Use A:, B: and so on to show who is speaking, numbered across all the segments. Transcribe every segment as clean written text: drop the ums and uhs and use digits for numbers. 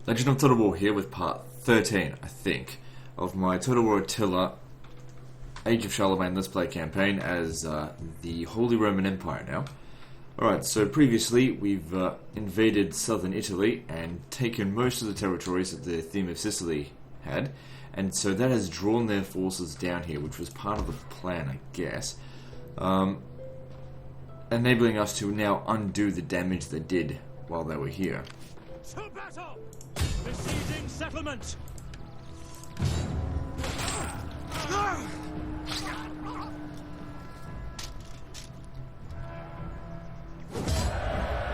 A: Legend of Total War here with part 13, I think, of my Total War Attila Age of Charlemagne Let's Play campaign as the Holy Roman Empire now. Alright, so previously we've invaded southern Italy and taken most of the territories that the Theme of Sicily had, and so that has drawn their forces down here, which was part of the plan, I guess, enabling us to now undo the damage they did while they were here.
B: To battle! Besieging settlement!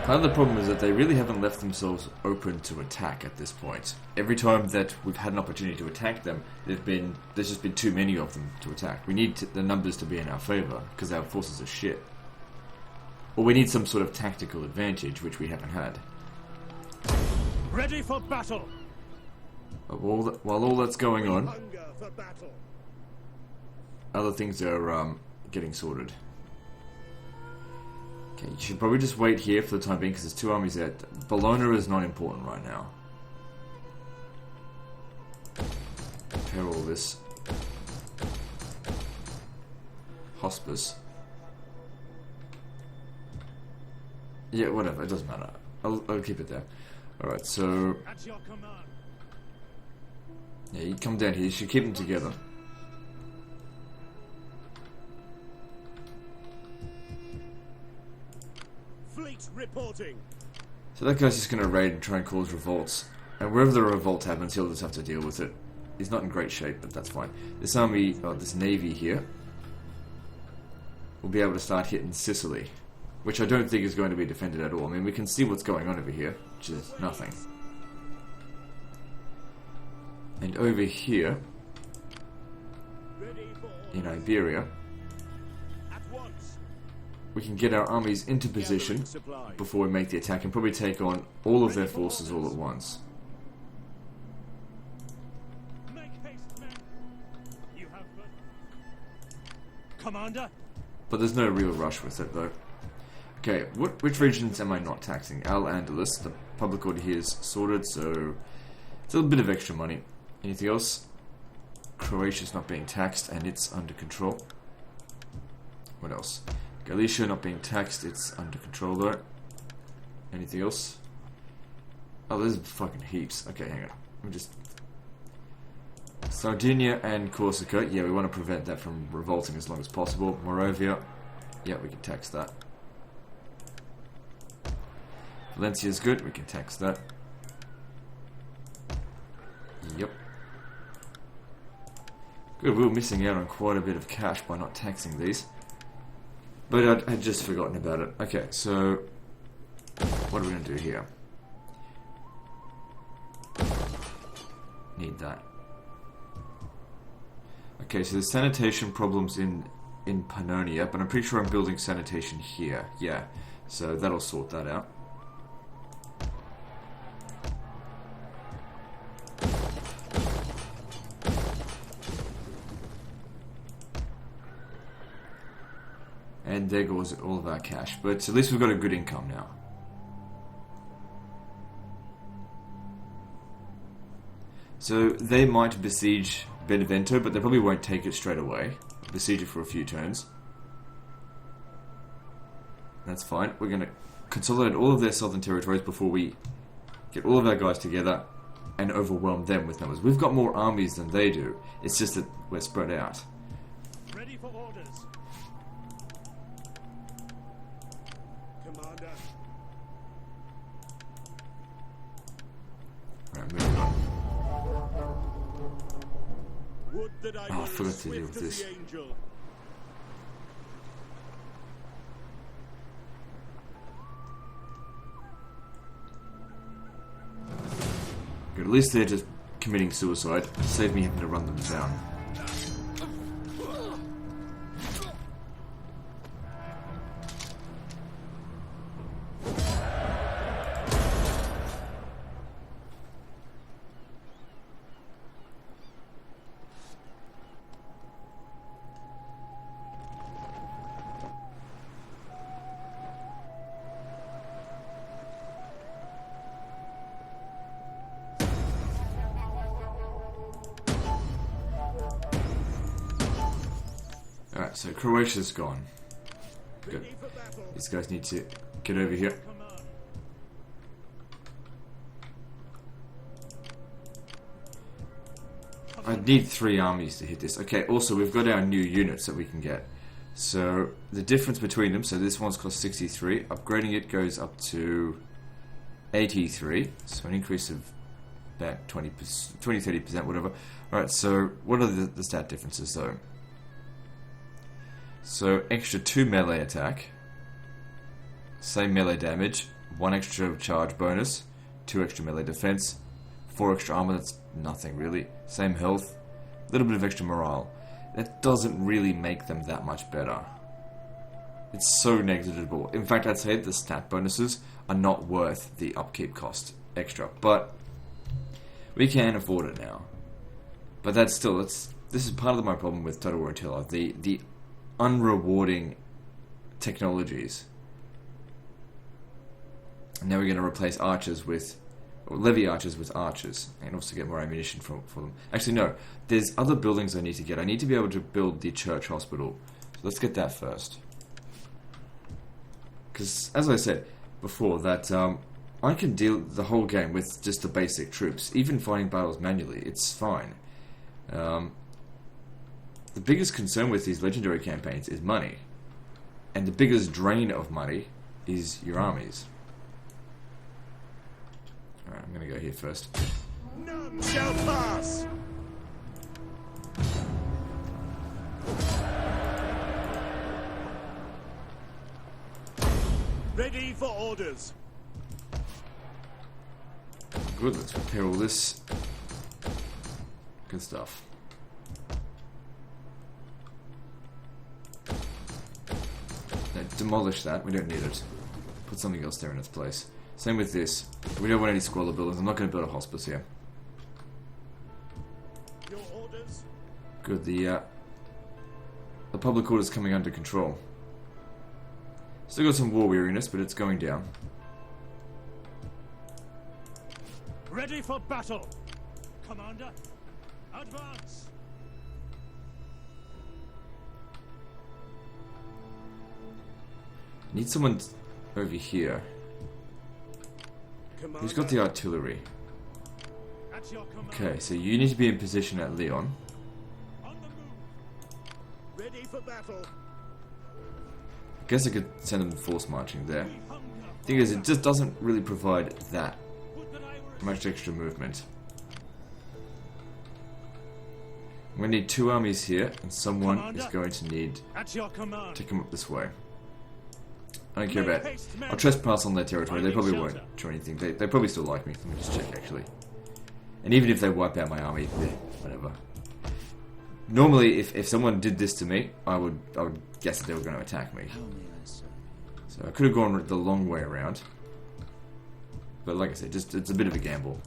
A: Part of the problem is that they really haven't left themselves open to attack at this point. Every time that we've had an opportunity to attack them, there's just been too many of them to attack. We need the numbers to be in our favour, because our forces are shit. Or we need some sort of tactical advantage, which we haven't had.
B: Ready for battle!
A: While all that's going on, other things are getting sorted. Okay, you should probably just wait here for the time being because there's two armies there. Bologna is not important right now. Repair all this. Hospice. Yeah, whatever, it doesn't matter. I'll keep it there. Alright, so...
B: At your command.
A: Yeah, you come down here, you should keep them together.
B: Fleet reporting.
A: So that guy's just going to raid and try and cause revolts. And wherever the revolt happens, he'll just have to deal with it. He's not in great shape, but that's fine. This army, this navy here, will be able to start hitting Sicily. Which I don't think is going to be defended at all. I mean, we can see what's going on over here, which is nothing. And over here, in Iberia, we can get our armies into position before we make the attack and probably take on all of their forces all at once.
B: Commander?
A: But there's no real rush with it though. Okay, which regions am I not taxing? Al-Andalus, the public order here is sorted, so it's a little bit of extra money. Anything else? Croatia's not being taxed and it's under control. What else? Galicia not being taxed, it's under control though. Anything else? Oh, there's fucking heaps. Okay, hang on. Let me just... Sardinia and Corsica, yeah, we want to prevent that from revolting as long as possible. Moravia, yeah, we can tax that. Valencia's good, we can tax that. Yep. Good, we were missing out on quite a bit of cash by not taxing these. But I'd just forgotten about it. Okay, so... what are we going to do here? Need that. Okay, so there's sanitation problems in Pannonia, but I'm pretty sure I'm building sanitation here. Yeah, so that'll sort that out. And there goes all of our cash. But at least we've got a good income now. So they might besiege Benevento, but they probably won't take it straight away. Besiege it for a few turns. That's fine. We're going to consolidate all of their southern territories before we get all of our guys together and overwhelm them with numbers. We've got more armies than they do. It's just that we're spread out.
B: Ready for orders. Commander.
A: Right, moving on.
B: Would that I
A: Oh, I forgot to deal with this. Good, at least they're just committing suicide. Save me having to run them down. Alright, so Croatia's gone. Good.
B: Ready for battle.
A: These guys need to get over here.
B: Command.
A: I need 3 armies to hit this. Okay, also we've got our new units that we can get. So the difference between them, so this one's cost 63, upgrading it goes up to 83, so an increase of about 20-30%, whatever. Alright, so what are the stat differences though? So extra 2 melee attack, same melee damage, 1 extra charge bonus, 2 extra melee defense, 4 extra armor, that's nothing really, same health, a little bit of extra morale. That doesn't really make them that much better. It's so negligible. In fact, I'd say the stat bonuses are not worth the upkeep cost extra, but we can afford it now. But that's still, this is part of my problem with Total War Attila, the unrewarding technologies. And now we're going to replace archers with, or levy archers with archers, and also get more ammunition for them. Actually, no, there's other buildings I need to get. I need to be able to build the church hospital. So let's get that first. Because, as I said before, that I can deal the whole game with just the basic troops. Even fighting battles manually, it's fine. The biggest concern with these legendary campaigns is money. And the biggest drain of money is your armies. Alright, I'm gonna go here first.
B: None shall pass. Ready for orders.
A: Good, let's repair all this. Good stuff. No, demolish that, we don't need it. Put something else there in its place. Same with this. We don't want any squalor buildings. I'm not going to build a hospice here.
B: Your orders.
A: Good, the public order's coming under control. Still got some war weariness, but it's going down.
B: Ready for battle. Commander, advance.
A: Need someone over here.
B: Commander,
A: Who's got the artillery?
B: at your command.
A: Okay, so you need to be in position at Leon.
B: On the move. Ready for battle.
A: I guess I could send them force marching there.
B: We hunger.
A: Thing is, it just doesn't really provide that
B: Would that I were
A: much extra movement. I'm going to need 2 armies here, and someone
B: Commander.
A: is going to need
B: at your command.
A: to come up this way. I don't care about... I'll trespass on their territory, they probably won't do anything. They probably still like me. Let me just check, actually. And even if they wipe out my army, whatever. Normally, if someone did this to me, I would guess that they were going to attack me. So I could have gone the long way around. But like I said, it's a bit of a gamble.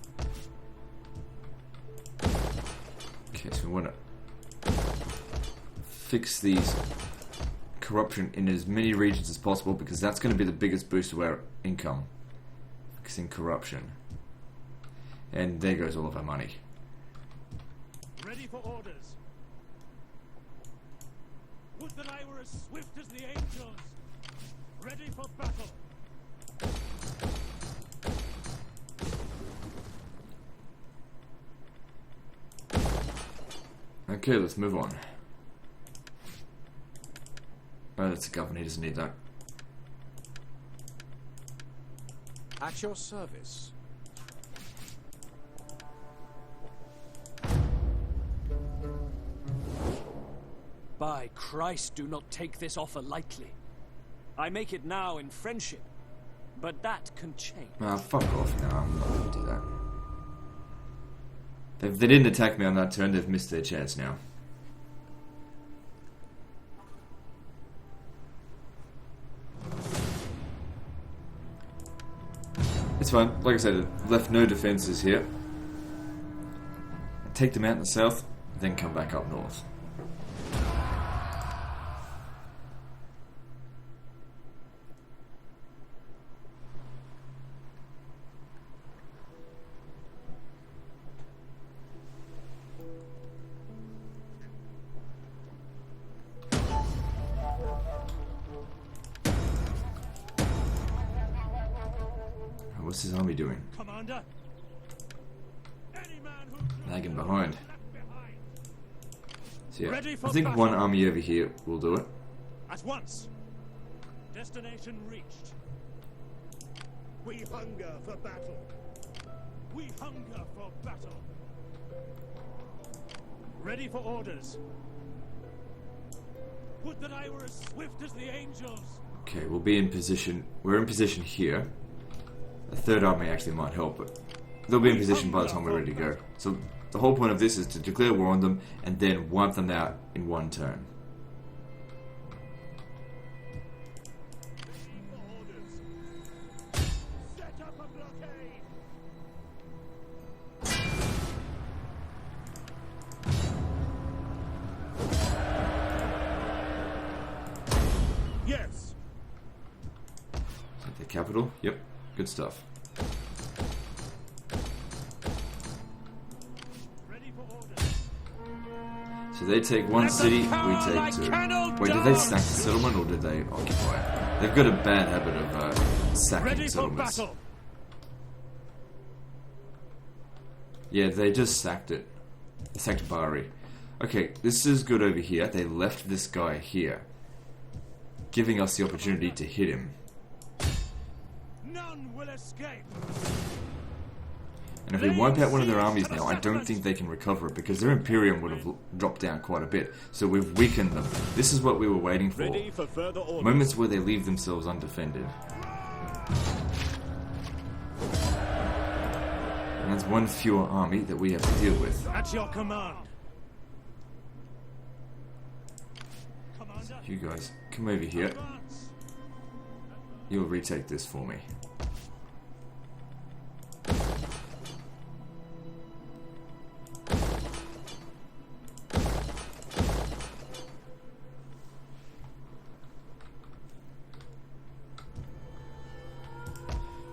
A: Okay, so we want to fix these corruption in as many regions as possible, because that's going to be the biggest boost to our income. Fixing corruption. And there goes all of our money.
B: Ready for orders. Would that I were as swift as the angels. Ready for battle.
A: Okay, let's move on. Oh, that's a governor, he doesn't need that.
C: At your service.
D: By Christ, do not take this offer lightly. I make it now in friendship, but that can change.
A: Ah, fuck off now, I'm not going to do that. If they didn't attack me on that turn, they've missed their chance now. It's fine, like I said, I left no defences here. Take them out in the south, then come back up north. What's his army doing?
B: Commander. Any man who
A: Lagging behind.
B: left behind.
A: So yeah,
B: Ready for
A: I think
B: battle.
A: one army over here will do it.
B: At once. Destination reached.
E: We hunger for battle.
B: We hunger for battle. Ready for orders. Would that I were as swift as the angels.
A: Okay, we'll be in position. We're in position here. The third army actually might help, but they'll be in position by the time we're ready to go. So the whole point of this is to declare war on them and then wipe them out in one turn.
E: Set up a blockade. Yes.
A: Is that the capital? Yep, good stuff.
B: Ready for orders.
A: So they take one city, we take two. Wait, did they sack the settlement or did they occupy it? They've got a bad habit of sacking
B: Ready for
A: settlements.
B: battle.
A: Yeah, they just sacked it. They sacked Bari. Okay, this is good over here. They left this guy here, giving us the opportunity to hit him.
B: None will escape.
A: And if we wipe out one of their armies now, I don't think they can recover it because their Imperium would have dropped down quite a bit. So we've weakened them. This is what we were waiting for.
E: Ready for further orders.
A: Moments where they leave themselves undefended. And that's one fewer army that we have to deal with.
B: At your command. Commander.
A: You guys, come over here.
B: Advance.
A: You'll retake this for me.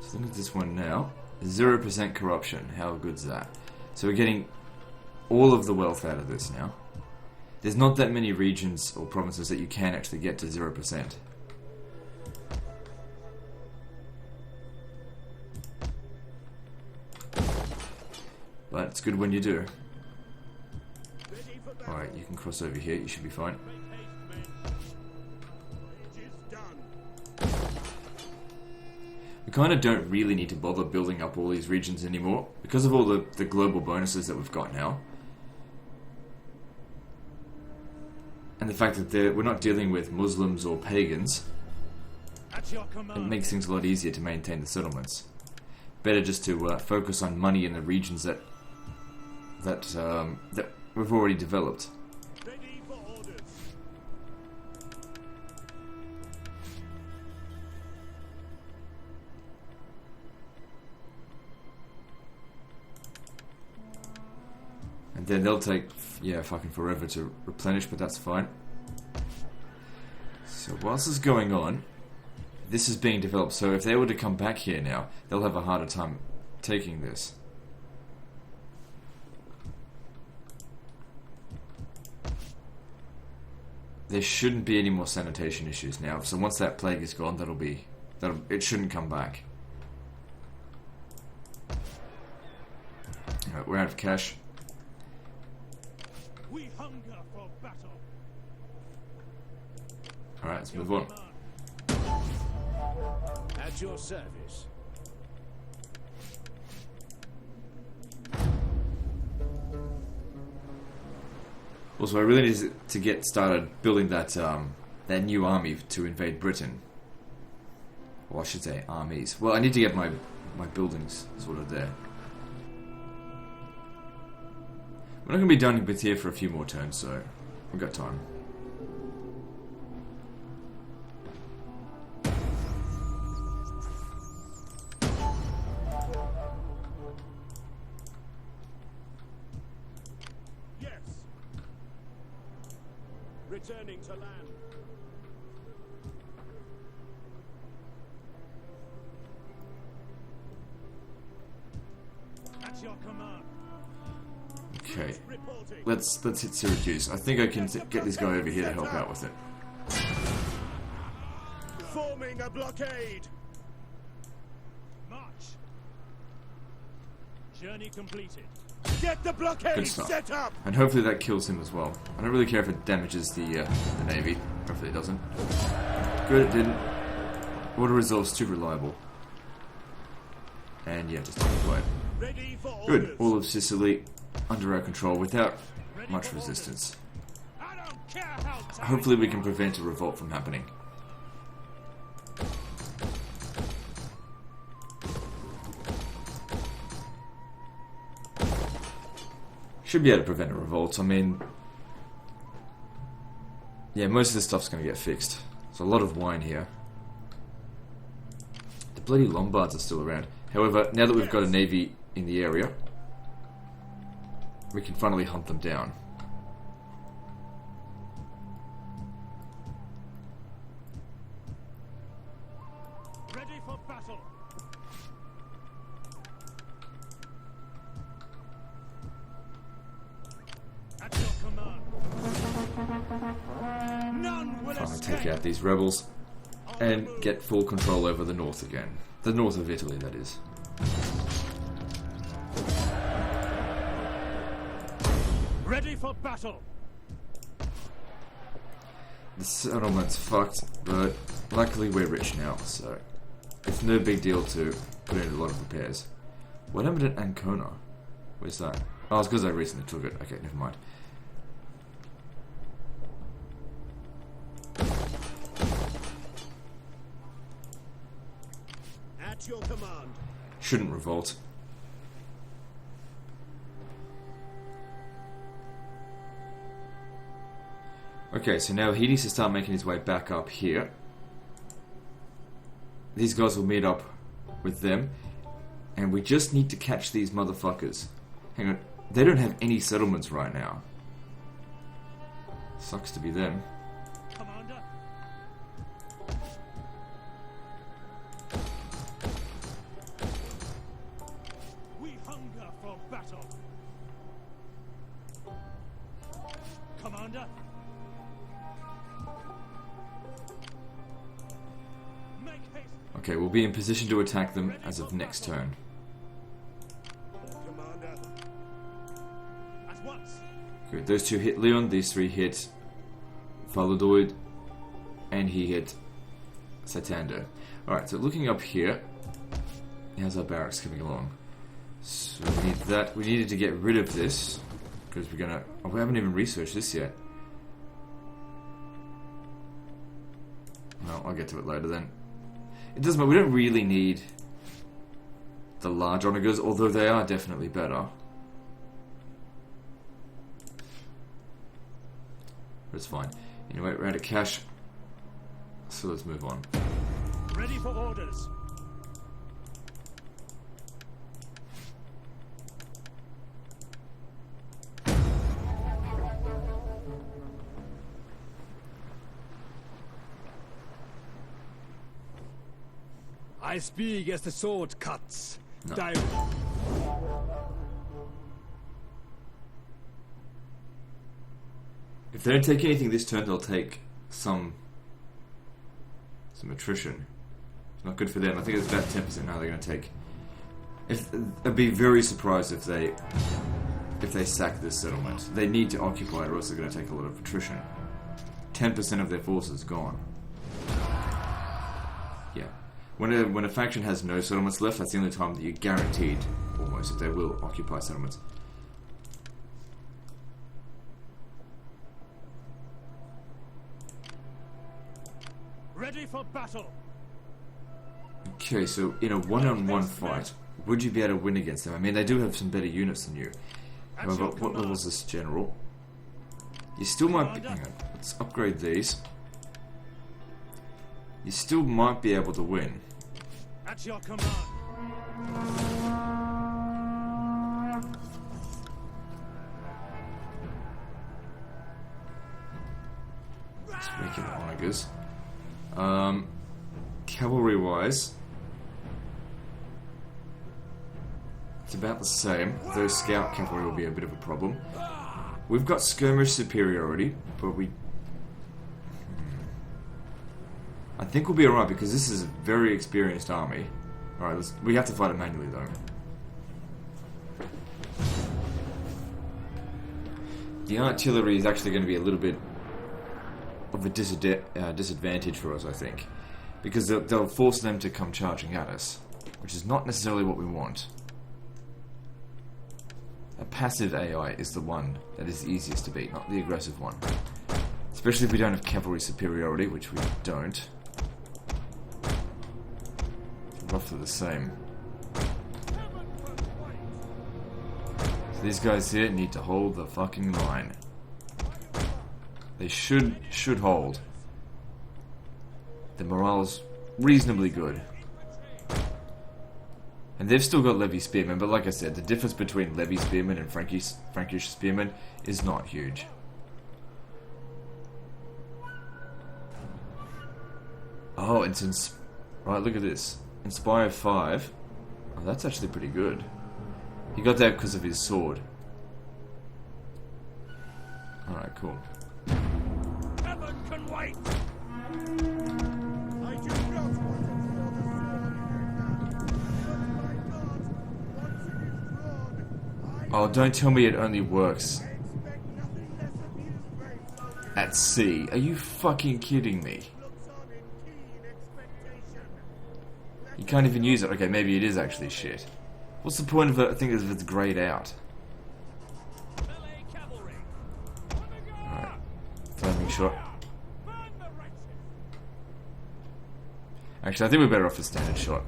A: So look at this one now. 0% corruption. How good's that? So we're getting all of the wealth out of this now. There's not that many regions or provinces that you can actually get to 0%. But it's good when you do.
E: Ready for battle.
A: Alright, you can cross over here, you should be fine.
E: Make haste, men. Voyage is done.
A: We kind of don't really need to bother building up all these regions anymore because of all the global bonuses that we've got now. And the fact that we're not dealing with Muslims or pagans,
B: At your
A: it
B: command.
A: makes things a lot easier to maintain the settlements. Better just to focus on money in the regions that we've already developed.
E: Ready for orders.
A: And then they'll take, yeah, fucking forever to replenish, but that's fine. So whilst this is going on, this is being developed. So if they were to come back here now, they'll have a harder time taking this. There shouldn't be any more sanitation issues now. So once that plague is gone, it shouldn't come back. Alright, we're out of cash.
B: We hunger for battle.
A: Alright, let's move on.
C: At your service.
A: Also, I really need to get started building that new army to invade Britain. Or I should say armies. Well, I need to get my buildings sort of there. We're not going to be done with here for a few more turns, so we've got time.
E: Yes. Returning to land.
B: At your command.
A: Okay,
E: Reporting.
A: let's hit Syracuse. I think I can get this guy over here to help out with it.
E: Forming a blockade.
B: March. Journey completed.
E: Get the
A: Good
E: blockade
A: stuff.
E: set up!
A: And hopefully that kills him as well. I don't really care if it damages the Navy. Hopefully it doesn't. Good, it didn't. Water resolve's too reliable. And yeah, just deploy it.
E: Ready for
A: Good.
E: orders.
A: All of Sicily under our control without much resistance.
B: I don't care how tight
A: Hopefully we can prevent a revolt from happening. Should be able to prevent a revolt. I mean, yeah, most of this stuff's going to get fixed. There's a lot of wine here. The bloody Lombards are still around. However, now that we've got a navy in the area, we can finally hunt them down.
B: ready for battle. At your command. None will
A: Finally
B: escape.
A: take out these rebels and get full control over the north again. The north of Italy, that is.
B: Ready for battle.
A: The settlement's fucked, but luckily we're rich now, so it's no big deal to put in a lot of repairs. What happened at Ancona? Where's that? Oh, it's because I recently took it. Okay, never mind.
E: At your command.
A: Shouldn't revolt. Okay, so now he needs to start making his way back up here. These guys will meet up with them. And we just need to catch these motherfuckers. Hang on. They don't have any settlements right now. Sucks to be them.
B: Commander. We hunger for battle. Commander. Make haste.
A: Okay, we'll be in position to attack them as of next turn.
E: Commander.
B: At once.
A: Good. Those two hit Leon, these three hit Valladolid, and he hit Santander. Alright, so looking up here, how's our barracks coming along? So we need that. We needed to get rid of this, because we're gonna... Oh, we haven't even researched this yet. No, I'll get to it later then. It doesn't matter, we don't really need the large onagers, although they are definitely better. But it's fine. Anyway, we're out of cash, so let's move on.
B: Ready for orders.
C: I speak as the sword cuts.
A: No.
C: Direct.
A: If they don't take anything this turn, they'll take some attrition. It's not good for them. I think it's about 10% now they're going to take. I'd be very surprised if they sack this settlement. They need to occupy it, or else they're going to take a lot of attrition. 10% of their forces gone. Yeah. When a faction has no settlements left, that's the only time that you're guaranteed, almost, that they will occupy settlements.
B: Ready for battle.
A: Okay, so in a one-on-one fight, would you be able to win against them? I mean, they do have some better units than you.
B: At
A: However,
B: your
A: what
B: command.
A: level is this general? You still might be... Hang on, let's upgrade these. You still might be able to win.
B: At your command.
A: Let's regular onagers. Cavalry-wise, it's about the same, though scout cavalry will be a bit of a problem. We've got skirmish superiority, but I think we'll be alright because this is a very experienced army. Alright, we have to fight it manually though. The artillery is actually going to be a little bit of a disadvantage for us, I think. Because they'll force them to come charging at us, which is not necessarily what we want. A passive AI is the one that is easiest to beat, not the aggressive one. Especially if we don't have cavalry superiority, which we don't. Roughly the same. So these guys here need to hold the fucking line. They should hold. The morale's reasonably good. And they've still got Levy Spearmen, but like I said, the difference between Levy Spearmen and Frankish Spearmen is not huge. Oh, it's right, look at this. Inspire 5. Oh, that's actually pretty good. He got that because of his sword. Alright, cool.
B: Heaven can wait!
E: I do not want to feel the sword in my God. Once it is drawn,
A: Oh, don't tell me it only works
E: I expect nothing less of these brave soldiers.
A: at sea. Are you fucking kidding me?
E: Looks on in keen expectation.
A: You can't even use it. Okay, maybe it is actually shit. What's the point of it? I think if it's grayed out.
B: Melee cavalry!
A: Alright. Flaming shot.
B: Burn the wretches!
A: Actually, I think we're better off with standard shot.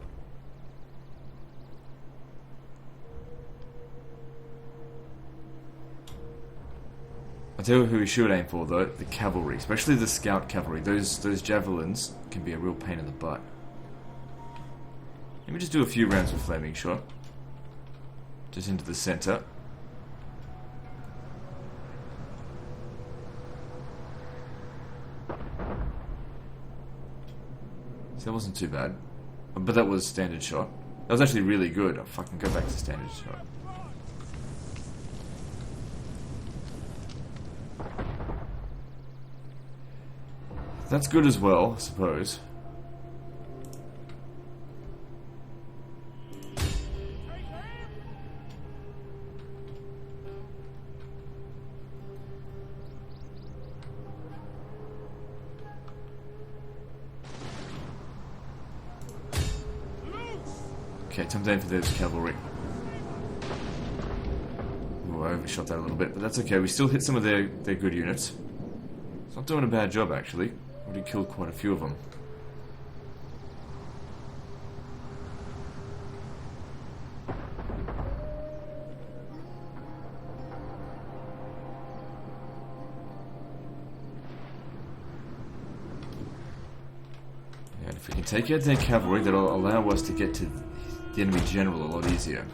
A: I'll tell you who we should aim for though, the cavalry, especially the scout cavalry. Those javelins can be a real pain in the butt. Let me just do a few rounds with flaming shot. Just into the center. So that wasn't too bad. But that was standard shot. That was actually really good. I'll fucking go back to standard shot. That's good as well, I suppose. Okay, time to aim for those cavalry. Oh, I overshot that a little bit, but that's okay. We still hit some of their good units. It's not doing a bad job, actually. Already killed quite a few of them. And if we can take out their cavalry, that'll allow us to get to the enemy general a lot easier.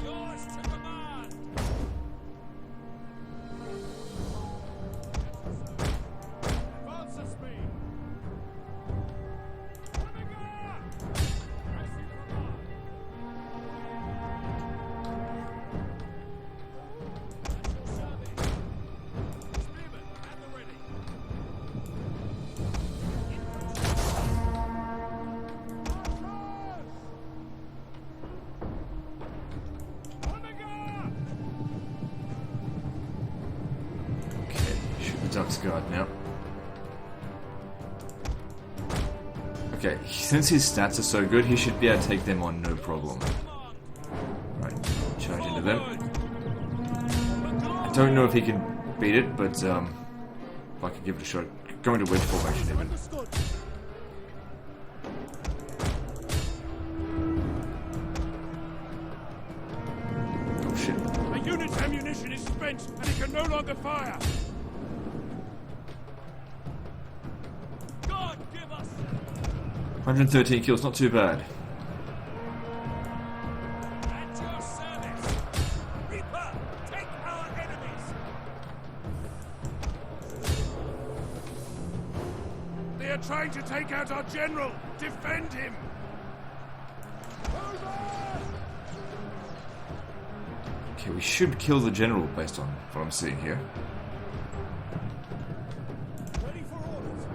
B: Yours to command! Advance the speed!
A: Okay, shoot the Duck's Guard now. Okay, since his stats are so good, he should be able to take them on no problem. Right, charge into them. I don't know if he can beat it, but if I could give it a shot. Go into wedge formation even.
E: Understood.
A: Oh shit.
B: A unit's ammunition is spent, and it can no longer fire! God give us
A: 113 kills, not too bad.
B: at your service! Reaper, take our enemies! They are trying to take out our general! Defend him!
A: Okay, we should kill the general based on what I'm seeing here.
E: Ready for orders.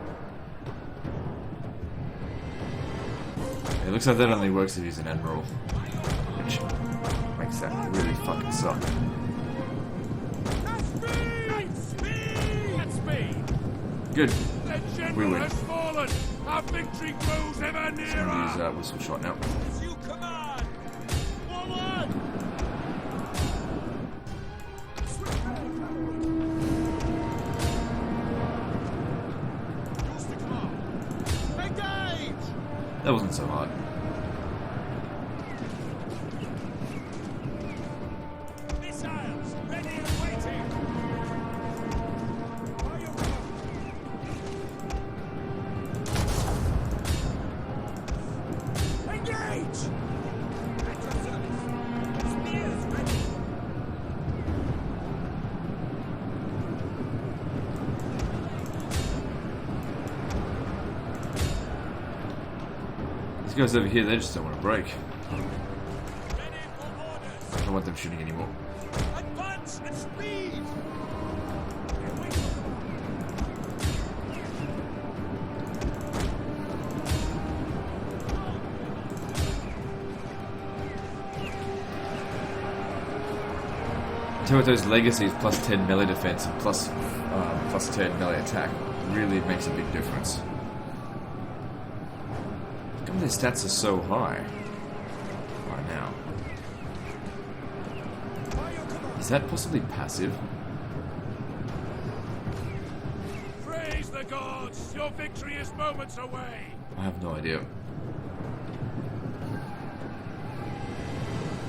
A: It looks like that only works if he's an admiral, which makes that really fucking suck. Good. We win.
B: Has fallen. Our victory grows ever
A: I'm
B: nearer.
A: gonna use whistle shot now.
B: As you command. Forward. Yours to command. Engage.
A: That wasn't so hard.
B: Missiles ready and waiting. Are you engage? At your service. Spears ready.
A: These guys over here, they just don't want to break.
B: Ready for orders.
A: I don't want them shooting anymore.
B: Advance and speed.
A: Tell you what, those legacies plus 10 melee defense and plus 10 melee attack really makes a big difference. How come their stats are so high right now? Is that possibly passive?
B: Praise the gods. Your victory is moments away.
A: I have no idea.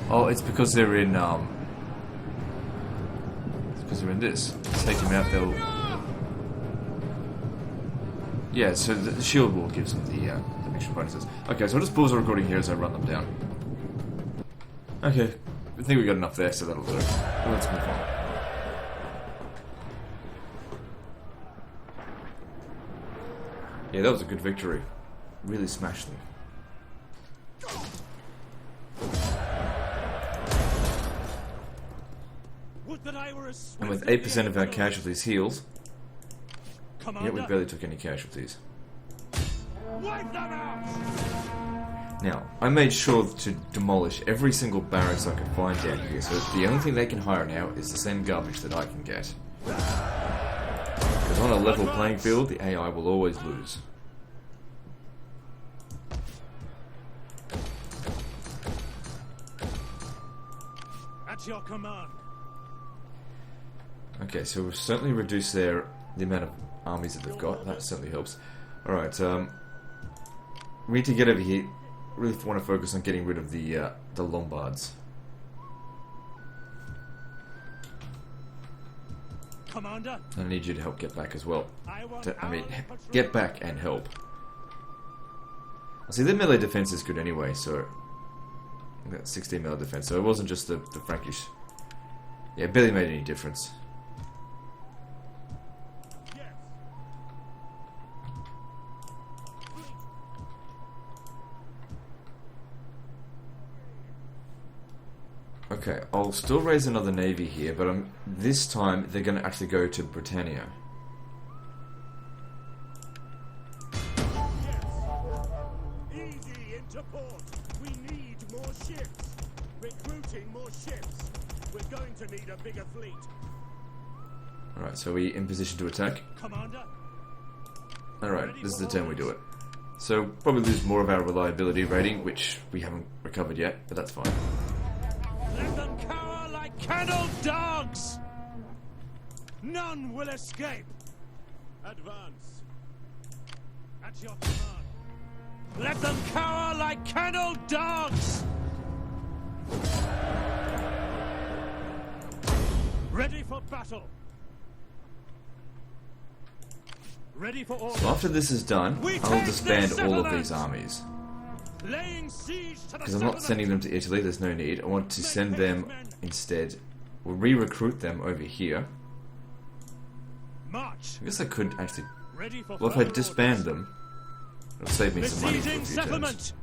A: Oh, it's because they're in it's because they're in this. Take them out, they'll. Yeah, so the shield wall gives them the extra bonuses. Okay, so I'll just pause the recording here as I run them down. Okay, I think we got enough there, so that'll do. Let's move on. Yeah, that was a good victory. Really smashed them.
B: Would that I were as
A: And with
B: swift as
A: 8%
B: the
A: of our
B: angels.
A: casualties healed,
B: Commander,
A: yet we barely took any casualties.
B: wipe them out.
A: Now, I made sure to demolish every single barracks I could find down here, so the only thing they can hire now is the same garbage that I can get. Because on a level playing field, the AI will always lose.
B: At your command.
A: Okay, so we've certainly reduced the amount of armies that they've got. That certainly helps. Alright, we need to get over here. Really want to focus on getting rid of the Lombards.
B: Commander,
A: I need you to help get back as well.
B: I want
A: I mean,
B: our patrol.
A: get back and help. See, their melee defense is good anyway, so... That's 16 melee defense, so it wasn't just the Frankish... Yeah, it barely made any difference.
B: Yes.
A: Okay, I'll still raise another navy here, but this time they're going to actually go to Britannia.
B: Easy into port. We need more ships. Recruiting more ships. We're going to need a bigger fleet.
A: Alright, so we in position to attack?
B: Commander,
A: Alright, this is the turn we do it. So, probably lose more of our reliability rating, which we haven't recovered yet, but that's fine.
B: let them cower like kennel dogs. None will escape. Advance. At your command. Let them cower like kennel dogs. Ready for battle. Ready for order.
A: So after this is done,
B: We
A: I'll
B: take
A: disband
B: this
A: all of these
B: settlement!
A: armies.
B: Laying siege to the
A: Because I'm not sending them to Italy, there's no need. I want to send them instead. We'll re-recruit them over here.
B: March.
A: I guess I could actually...
B: Ready for
A: Well, if I
B: further
A: disband
B: orders.
A: them, it'll save me some money for a
B: Besieging
A: few turns.
B: settlement.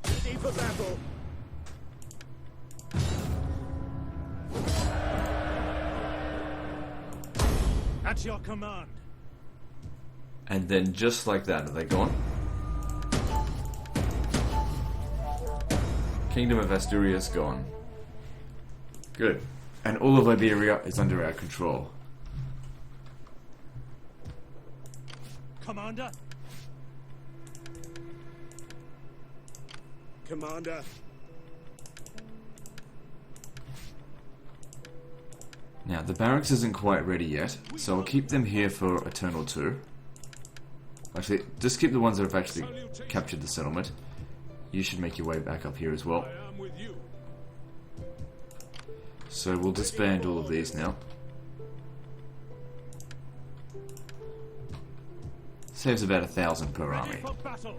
B: Ready for battle.
C: At your command.
A: And then just like that, are they gone? Kingdom of Asturias gone. Good. And all of Iberia is under our control.
C: Commander.
B: Commander.
A: Now, the barracks isn't quite ready yet, so I'll keep them here for a turn or two. Actually, just keep the ones that have actually captured the settlement. You should make your way back up here as well.
B: I am with you.
A: So we'll disband all of these now. Saves about 1,000 per army.
C: For battle.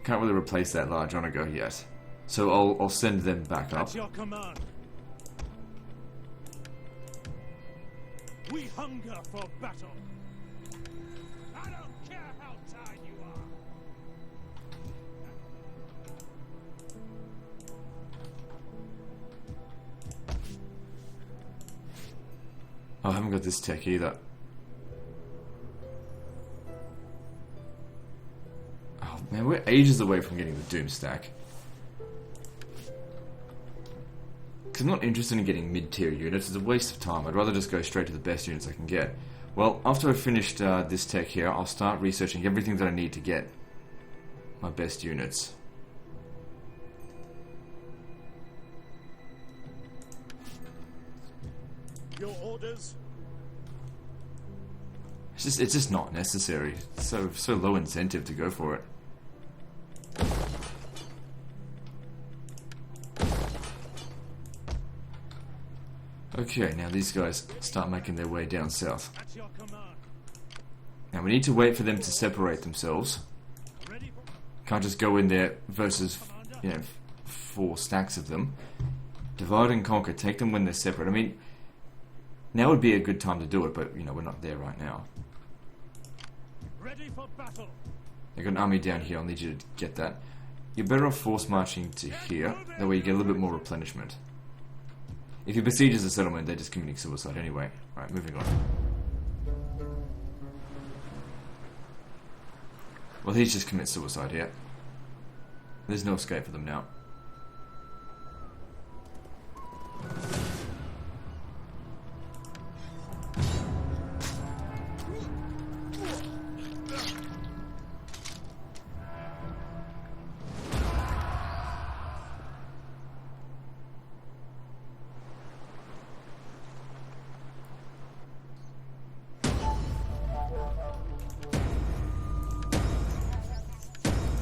A: Can't really replace that large onager yet. So I'll send them back up.
C: At your command. We hunger for battle. I don't care how tired you are.
A: Oh, I haven't got this tech either. Oh man, we're ages away from getting the Doom stack. Because I'm not interested in getting mid-tier units. It's a waste of time. I'd rather just go straight to the best units I can get. Well, after I've finished this tech here, I'll start researching everything that I need to get my best units.
B: Your orders?
A: It's just not necessary. It's so low incentive to go for it. Okay, now these guys start making their way down south.
C: At your command.
A: Now we need to wait for them to separate themselves.
C: Ready for
A: Can't just go in there versus, you know, 4 stacks of them. Divide and conquer. Take them when they're separate. I mean, now would be a good time to do it, but, you know, we're not there right now.
C: ready for battle.
A: They've got an army down here. I'll need you to get that. You're better off force marching to here. That way you get a little bit more replenishment. If you besiege as a settlement, they're just committing suicide anyway. Alright, moving on. Well, he's just commit suicide here. There's no escape for them now.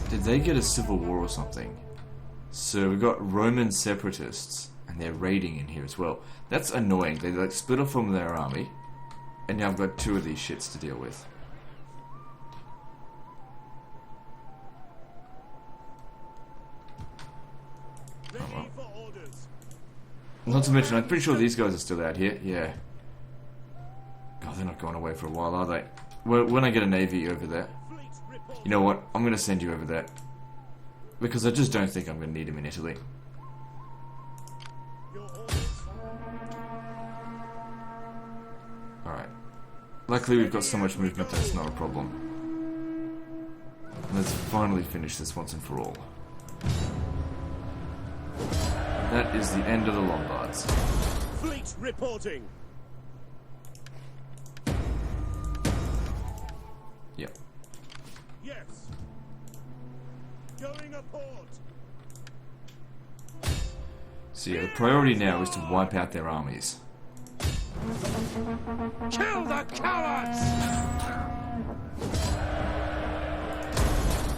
A: Did they get a civil war or something? So we've got Roman separatists, and they're raiding in here as well. That's annoying. They like split off from their army, and now I've got 2 of these shits to deal with.
B: Ready
A: Oh, well.
B: for orders.
A: Not to mention, I'm pretty sure these guys are still out here. Yeah. God, they're not going away for a while, are they? When I get a navy over there.
B: Fleet report.
A: You know what? I'm going to send you over there. Because I just don't think I'm going to need him in Italy.
B: Your orders.
A: Alright. Luckily we've got so much movement that it's not a problem. Let's finally finish this once and for all. That is the end of the Lombards.
B: Fleet reporting.
A: Yep.
B: Yes. Going aboard.
A: So yeah, the priority now is to wipe out their armies.
C: Kill the cowards!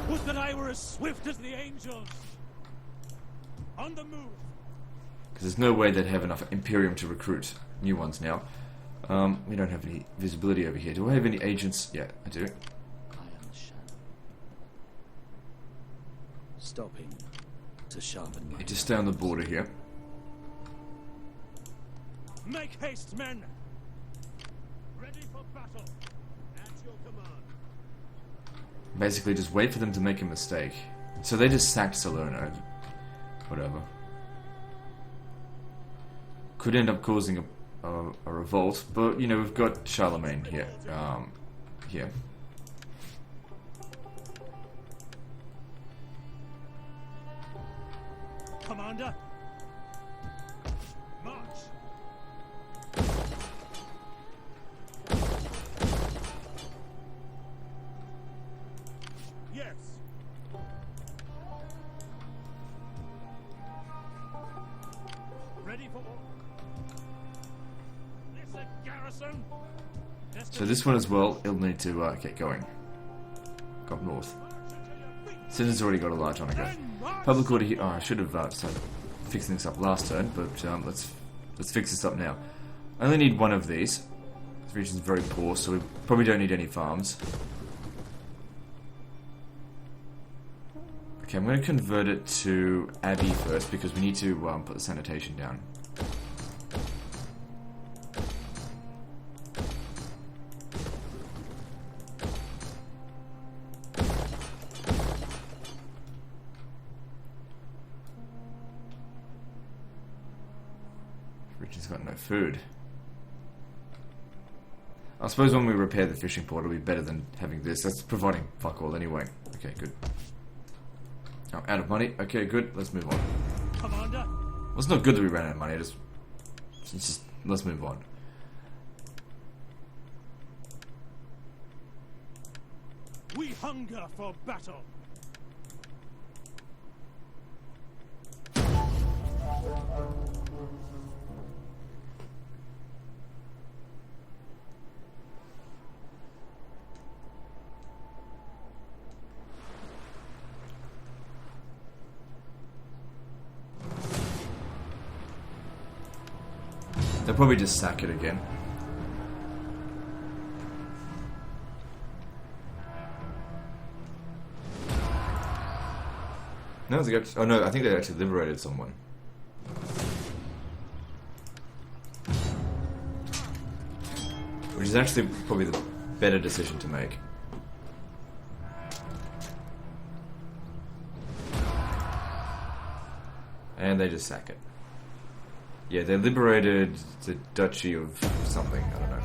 C: Would that I were as swift as the angels! On the move!
A: Because there's no way they'd have enough Imperium to recruit new ones now. We don't have any visibility over here. Do I have any agents? Yeah, I do.
D: I am the shadow. Stopping to sharpen my...
A: Just stay on the border here.
C: Make haste, men!
B: Ready for battle. At your command.
A: Basically just wait for them to make a mistake. So they just sacked Salerno. Whatever. Could end up causing a a revolt, but you know we've got Charlemagne here. Here.
C: Commander. March.
B: Yes.
C: Ready for war. This a garrison.
A: So this one as well, it'll need to get going. Go up north. Citizen's already got a large on again. Public order here. Oh, I should have started fixing this up last turn, but let's fix this up now. I only need one of these. This region's very poor, so we probably don't need any farms. Okay, I'm going to convert it to Abbey first because we need to put the sanitation down. Richard's got no food. I suppose when we repair the fishing port it'll be better than having this. That's providing fuck all anyway. Okay, good. Oh, out of money. Okay, good. Let's move on.
C: Commander.
A: Well, it's not good that we ran out of money. It's just let's move on.
C: We hunger for battle.
A: They'll probably just sack it again. No, they got. Oh no, I think they actually liberated someone. Which is actually probably the better decision to make. And they just sack it. Yeah, they liberated the Duchy of something, I don't know.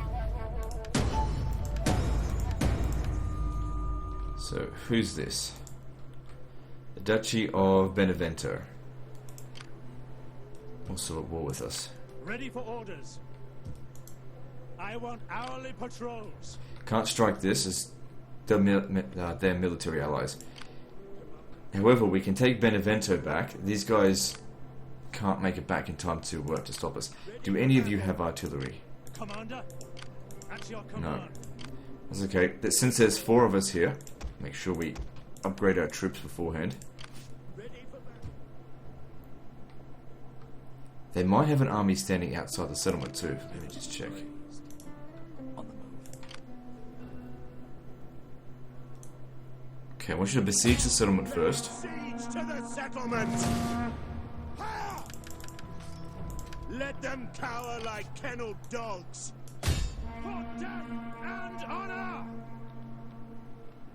A: So, who's this? The Duchy of Benevento. Also at war with us.
C: Ready for orders. I want hourly patrols.
A: Can't strike this as they're military allies. However, we can take Benevento back. These guys can't make it back in time to stop us. Do any of you have artillery?
C: Commander, at your command.
A: No. That's okay. Since there's 4 of us here, make sure we upgrade our troops beforehand. They might have an army standing outside the settlement too. Let me just check.
D: On the move.
A: Okay, I want you to besiege the settlement first.
B: Siege to the settlement! Ha! Let them cower like kennelled dogs.
C: For death and honor!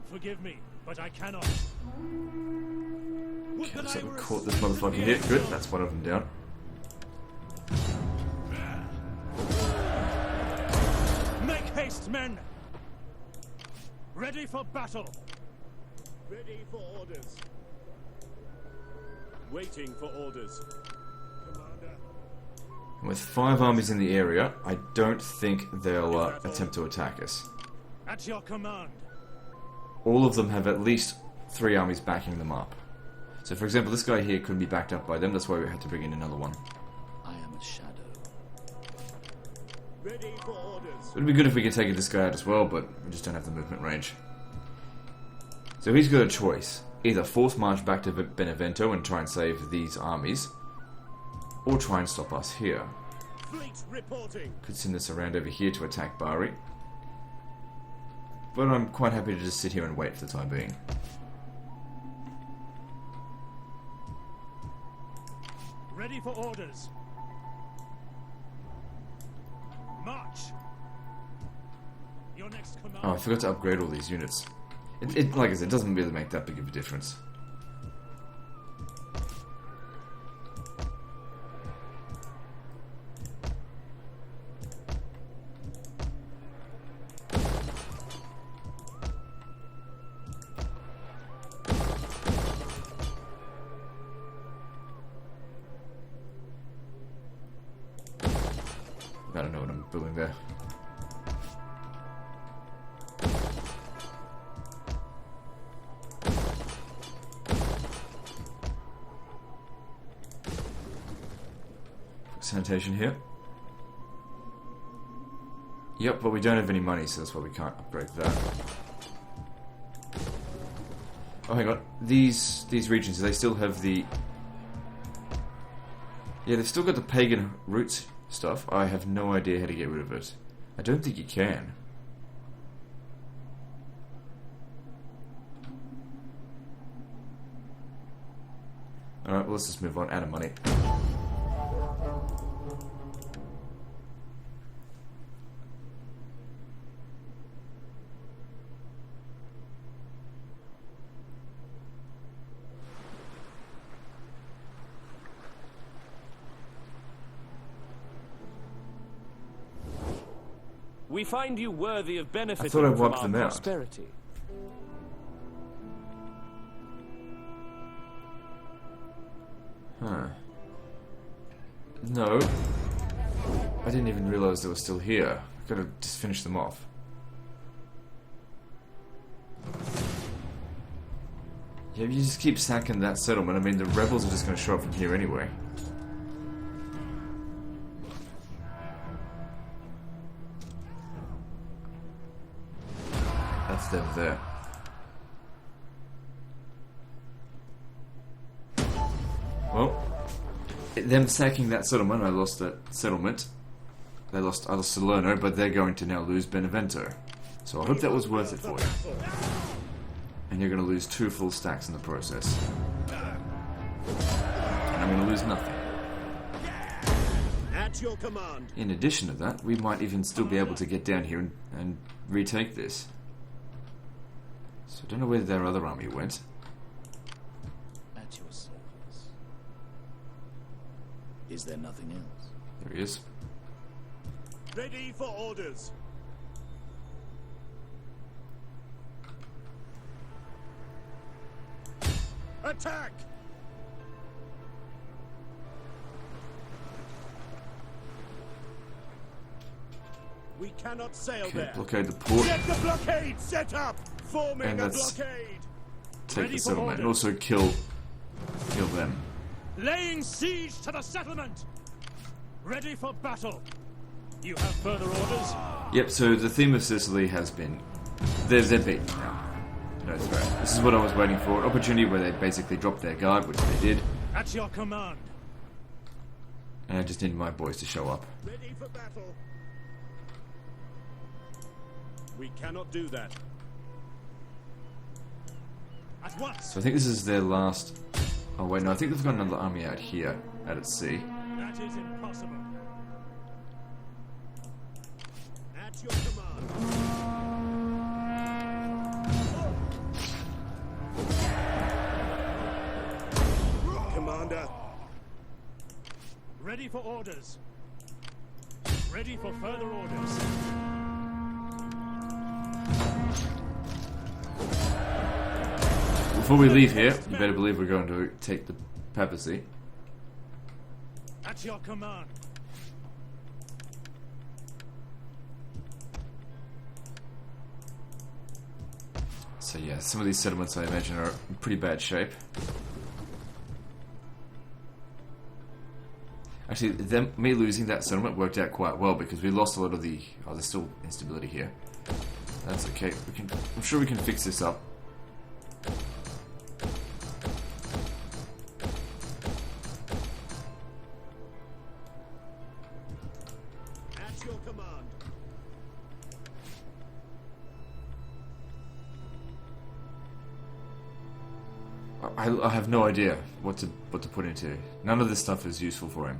C: Forgive me, but I cannot. Would
A: Okay,
C: that
A: let's
C: I
A: have a
C: were
A: caught this motherfucker here. Good, that's one of them down.
C: Make haste, men! Ready for battle!
B: Ready for orders. Waiting for orders. Commander.
A: With 5 armies in the area, I don't think they'll attempt to attack us.
C: At your command.
A: All of them have at least 3 armies backing them up. So for example, this guy here couldn't be backed up by them, that's why we had to bring in another one.
D: I am a shadow.
B: Ready for orders.
A: It'd be good if we could take this guy out as well, but we just don't have the movement range. So he's got a choice. Either force march back to Benevento and try and save these armies, or try and stop us here.
B: Fleet reporting.
A: Could send this around over here to attack Bari. But I'm quite happy to just sit here and wait for the time being.
C: Ready for orders. March. Your next command.
A: Oh, I forgot to upgrade all these units. It like I said, it doesn't really make that big of a difference. I don't know what I'm building there. Sanitation here. Yep, but we don't have any money, so that's why we can't upgrade that. Oh, hang on. These regions, do they still have the... Yeah, they've still got the pagan roots stuff. I have no idea how to get rid of it. I don't think you can. Alright, well, let's just move on. Out of money.
D: We find you worthy of benefiting
A: I thought I
D: from
A: wiped
D: our
A: them out.
D: prosperity.
A: Huh. No. I didn't even realize they were still here. I could have just finished them off. Yeah, if you just keep sacking that settlement, I mean, the rebels are just going to show up from here anyway. That's them there. Well, them sacking that settlement, I lost that settlement. I lost Salerno, but they're going to now lose Benevento. So I hope that was worth it for you. And you're going to lose 2 full stacks in the process. And I'm going to lose nothing.
B: At your command.
A: In addition to that, we might even still be able to get down here and retake this. So I don't know where their other army went.
F: At your service. Is there nothing else?
A: There he is.
B: Ready for orders. Attack! We cannot sail
A: Okay,
B: there.
A: blockade the port.
B: Get the blockade set up! Forming
A: And
B: a
A: let's
B: blockade!
A: take
D: Ready
A: the
D: for
A: settlement and
D: orders.
A: also kill them.
C: Laying siege to the settlement. Ready for battle. You have further orders?
A: Yep, so the theme of Sicily has been... They're beaten now. No threat. This is what I was waiting for. An opportunity where they basically dropped their guard, which they did.
C: At your command.
A: And I just needed my boys to show up.
B: Ready for battle. We cannot do that.
C: At once.
A: So I think this is their last... Oh wait, no, I think they've got another army out here, out at sea.
C: That is impossible.
B: At your command. Commander.
C: Ready for orders. Ready for further orders.
A: Before we leave here, you better believe we're going to take the papacy.
C: At your command.
A: So yeah, some of these settlements I imagine are in pretty bad shape. Actually, me losing that settlement worked out quite well because we lost a lot of the... Oh, there's still instability here. That's okay. I'm sure we can fix this up.
B: At your command.
A: I have no idea what to put into. None of this stuff is useful for him.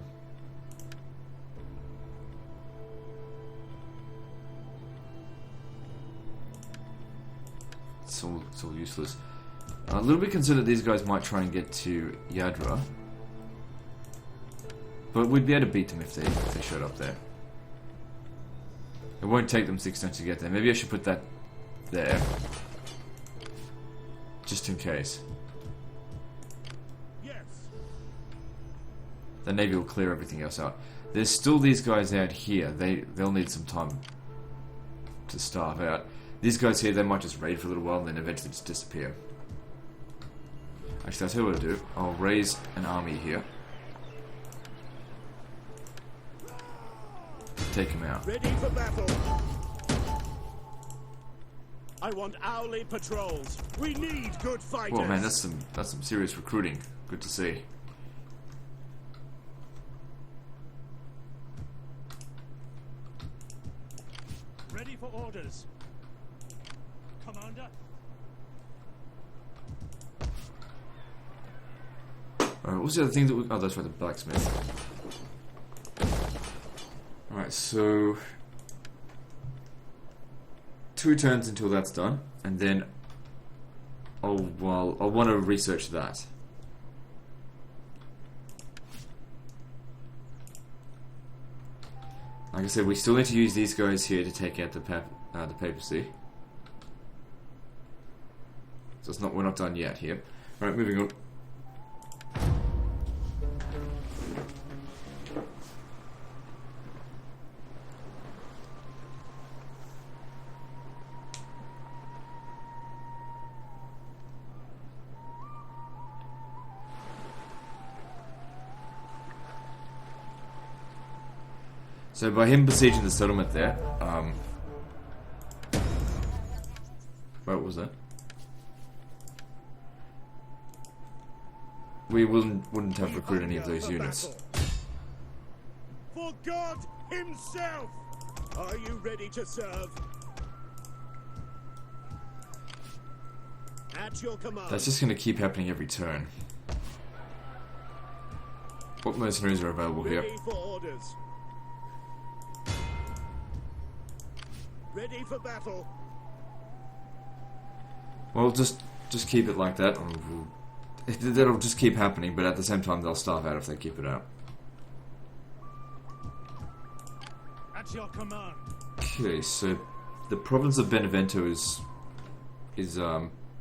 A: It's all useless. A little bit concerned that these guys might try and get to Yadra. But we'd be able to beat them if they showed up there. It won't take them 6 turns to get there. Maybe I should put that there. Just in case.
B: Yes.
A: the Navy will clear everything else out. There's still these guys out here. They'll need some time to starve out. These guys here, they might just raid for a little while and then eventually just disappear. Actually, I'll tell you what I'll do. I'll raise an army here. Take him out.
B: Ready for battle. I want hourly patrols. We need good fighters.
A: Well, man, that's some serious recruiting. Good to see.
C: Ready for orders. Commander.
A: Alright, what's the other thing that we... Oh, that's right, the blacksmith. Alright, so... 2 turns until that's done, and then I'll want to research that. Like I said, we still need to use these guys here to take out the papacy. So we're not done yet here. Alright, moving on. So by him besieging the settlement there, what was that? We wouldn't have recruited any of those units.
B: For God himself! Are you ready to serve? At your command.
A: That's just going to keep happening every turn. What mercenaries are available here?
B: Ready for orders. Ready for battle.
A: Well, just keep it like that. That'll just keep happening, but at the same time they'll starve out if they keep it up.
C: At your command.
A: Okay, so the province of Benevento is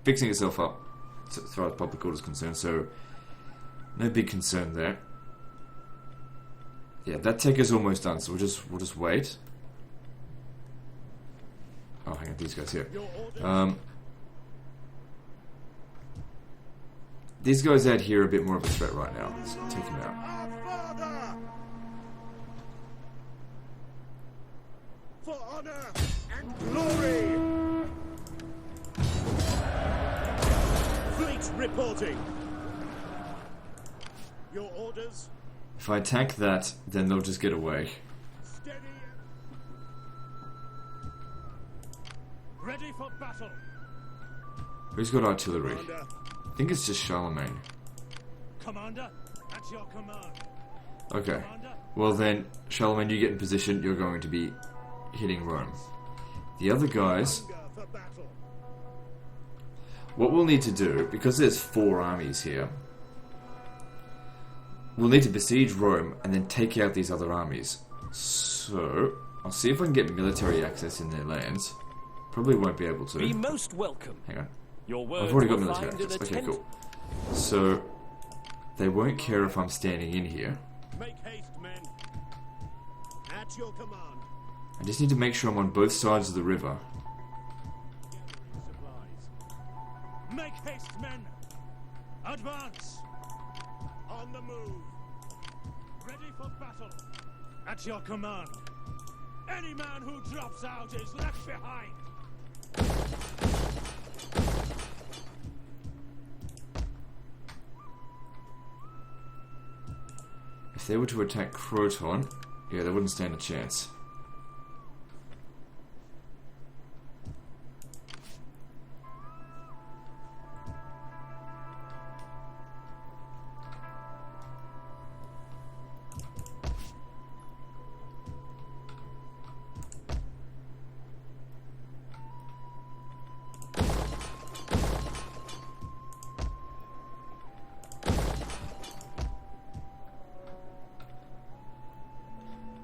A: fixing itself up as far as public order is concerned, so no big concern there. Yeah, that tech is almost done, so we'll just wait. Oh, hang on, these guys here. These guys out here are a bit more of a threat right now. Let's take them out.
B: Our father! For honor and glory! Fleet reporting. Your orders?
A: If I attack that, then they'll just get away.
B: Steady.
C: Ready for battle.
A: Who's got artillery?
B: Commander.
A: I think it's just Charlemagne.
C: Commander, at your command.
A: Okay.
C: Commander.
A: Well then, Charlemagne, you get in position, you're going to be hitting Rome. The other guys,
B: Hunger for battle.
A: what we'll need to do, because there's 4 armies here, we'll need to besiege Rome and then take out these other armies. So, I'll see if I can get military access in their lands. Probably won't be able to.
D: Be most welcome.
A: Hang on.
D: Your words
A: I've already got
D: will
A: military
D: find in
A: access.
D: a
A: Okay,
D: tent.
A: cool. So, they won't care if I'm standing in here.
B: Make haste, men. At your command.
A: I just need to make sure I'm on both sides of the river.
B: Gathering supplies.
C: Make haste, men. Advance.
B: On the move.
C: Ready for battle. At your command. Any man who drops out is left behind.
A: If they were to attack Croton, yeah, they wouldn't stand a chance.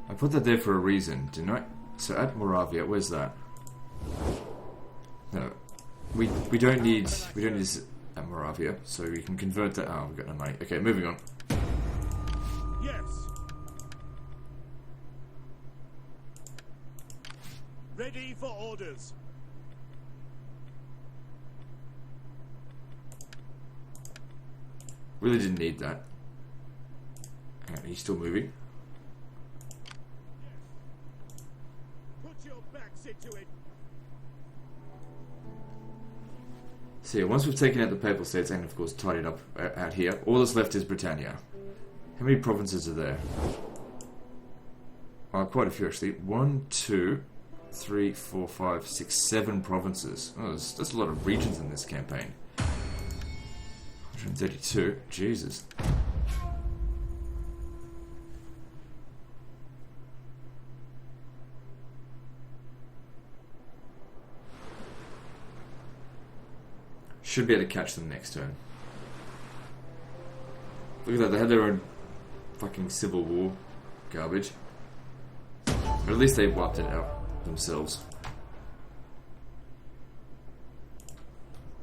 A: I put that there for a reason, didn't I? So at Moravia, where's that? No, we don't need this at Moravia, so we can convert that. Oh, we've got no money. Okay, moving on.
B: Yes. Ready for orders.
A: Really didn't need that. Okay, he's still moving.
B: Put your backs into it.
A: So yeah, once we've taken out the Papal States and of course tidied up out here, all that's left is Britannia. How many provinces are there? Oh, quite a few actually. 1, 2, 3, 4, 5, 6, 7 provinces. Oh, there's a lot of regions in this campaign. 132. Jesus. Should be able to catch them next turn. Look at that, they had their own fucking civil war garbage. But at least they wiped it out themselves.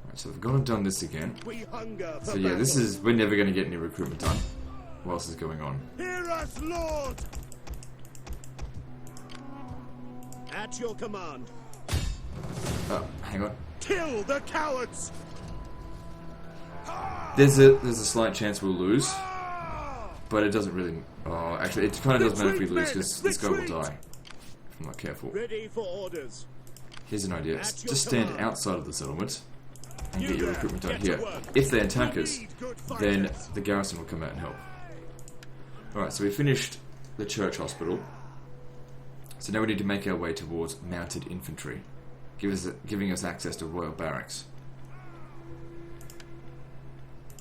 A: Alright, so they've gone and done this again.
B: We hunger for
A: So yeah, this
B: battle.
A: is, we're never going to get any recruitment done. What else is going on?
B: Hear us, Lord! At your command.
A: Oh, hang on.
B: Kill the cowards!
A: There's a slight chance we'll lose, but it doesn't really. Oh, actually, it kind of does matter if we lose because this guy will die if I'm not careful.
B: Ready for orders.
A: Here's an idea:
B: At your
A: just stand
B: command.
A: outside of the settlement and
B: You
A: get your
B: there,
A: recruitment done
B: get to
A: here.
B: work.
A: If they attack us,
B: We need good
A: then
B: fighters.
A: the garrison will come out and help. All right, so we finished the church hospital. So now we need to make our way towards mounted infantry, giving us access to royal barracks.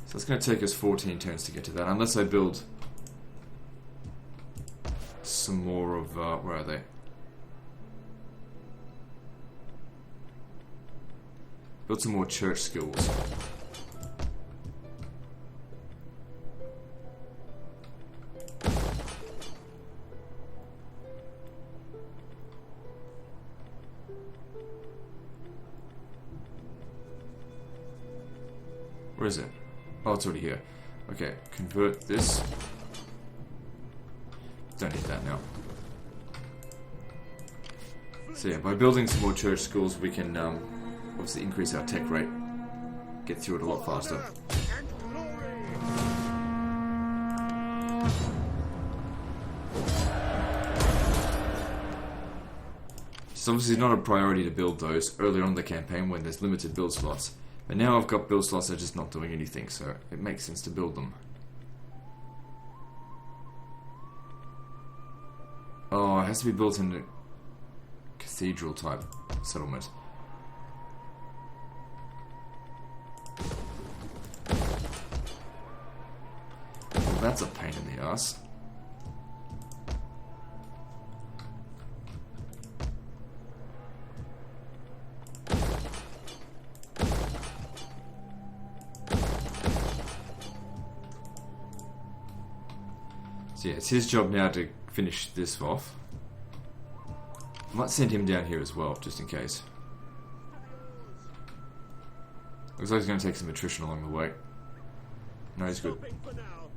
A: So it's going to take us 14 turns to get to that, unless I build some more of, where are they? Build some more church schools. Where is it? Oh, it's already here. Okay, convert this. Don't need that now. So yeah, by building some more church schools, we can obviously increase our tech rate, get through it a lot faster.
B: Honor and glory.
A: It's obviously not a priority to build those earlier on in the campaign when there's limited build slots. But now I've got build slots that are just not doing anything, so it makes sense to build them. Oh, it has to be built in a cathedral type settlement. Well, that's a pain in the ass. So yeah, it's his job now to finish this off. I might send him down here as well, just in case. Looks like he's going to take some attrition along the way. No, he's good.
B: Stopping for now.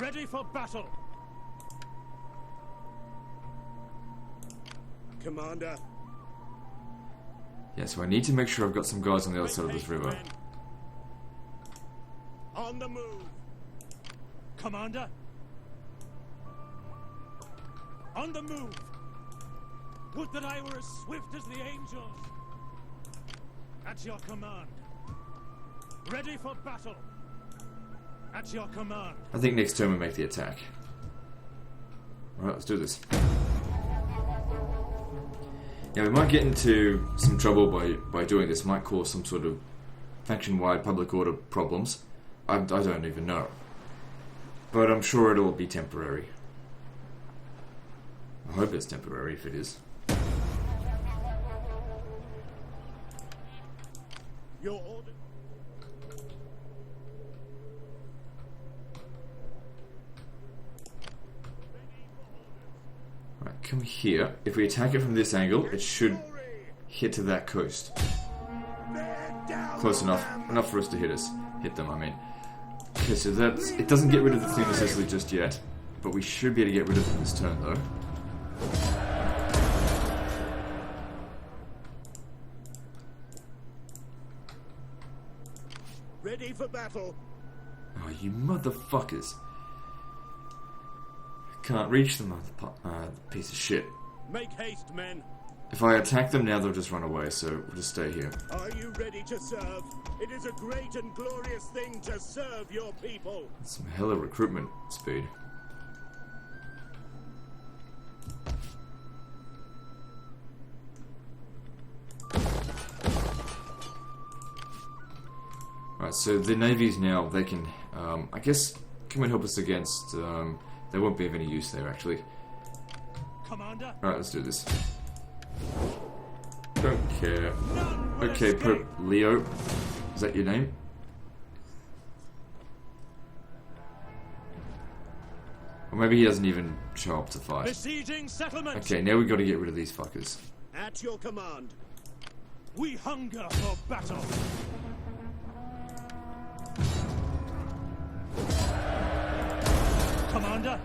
C: Ready for battle.
B: Commander.
A: Yeah, so I need to make sure I've got some guys on the other side of this river.
B: On the move.
C: Commander. On the move. Would that I were as swift as the angels. At your command. Ready for battle. At your command.
A: I think next turn we make the attack. Alright, let's do this. Yeah, we might get into some trouble by doing this. Might cause some sort of faction-wide public order problems. I don't even know. But I'm sure it'll be temporary. I hope it's temporary if it is.
B: Your order.
A: Right, come here. If we attack it from this angle, it should hit to that coast.
B: Bear down
A: Close
B: on
A: enough.
B: them.
A: Enough for us to hit us. Hit them, I mean. Okay, so that's... It doesn't get rid of the thing necessarily just yet. But we should be able to get rid of them this turn, though.
B: Ready for battle.
A: Oh, you motherfuckers. Can't reach them, piece of shit.
C: Make haste, men.
A: If I attack them now, they'll just run away, so we'll just stay here.
B: Are you ready to serve? It is a great and glorious thing to serve your people.
A: Some hella recruitment speed. Right, so the navies now, they can, I guess, come and help us against, they won't be of any use there, actually.
C: Commander.
A: Alright, let's do this. Don't care.
C: None will
A: Okay,
C: escape.
A: Pope Leo. Is that your name? Or maybe he doesn't even show up to fight.
C: Besieging settlement.
A: Okay, now we gotta get rid of these fuckers.
B: At your command.
C: We hunger for battle. Commander.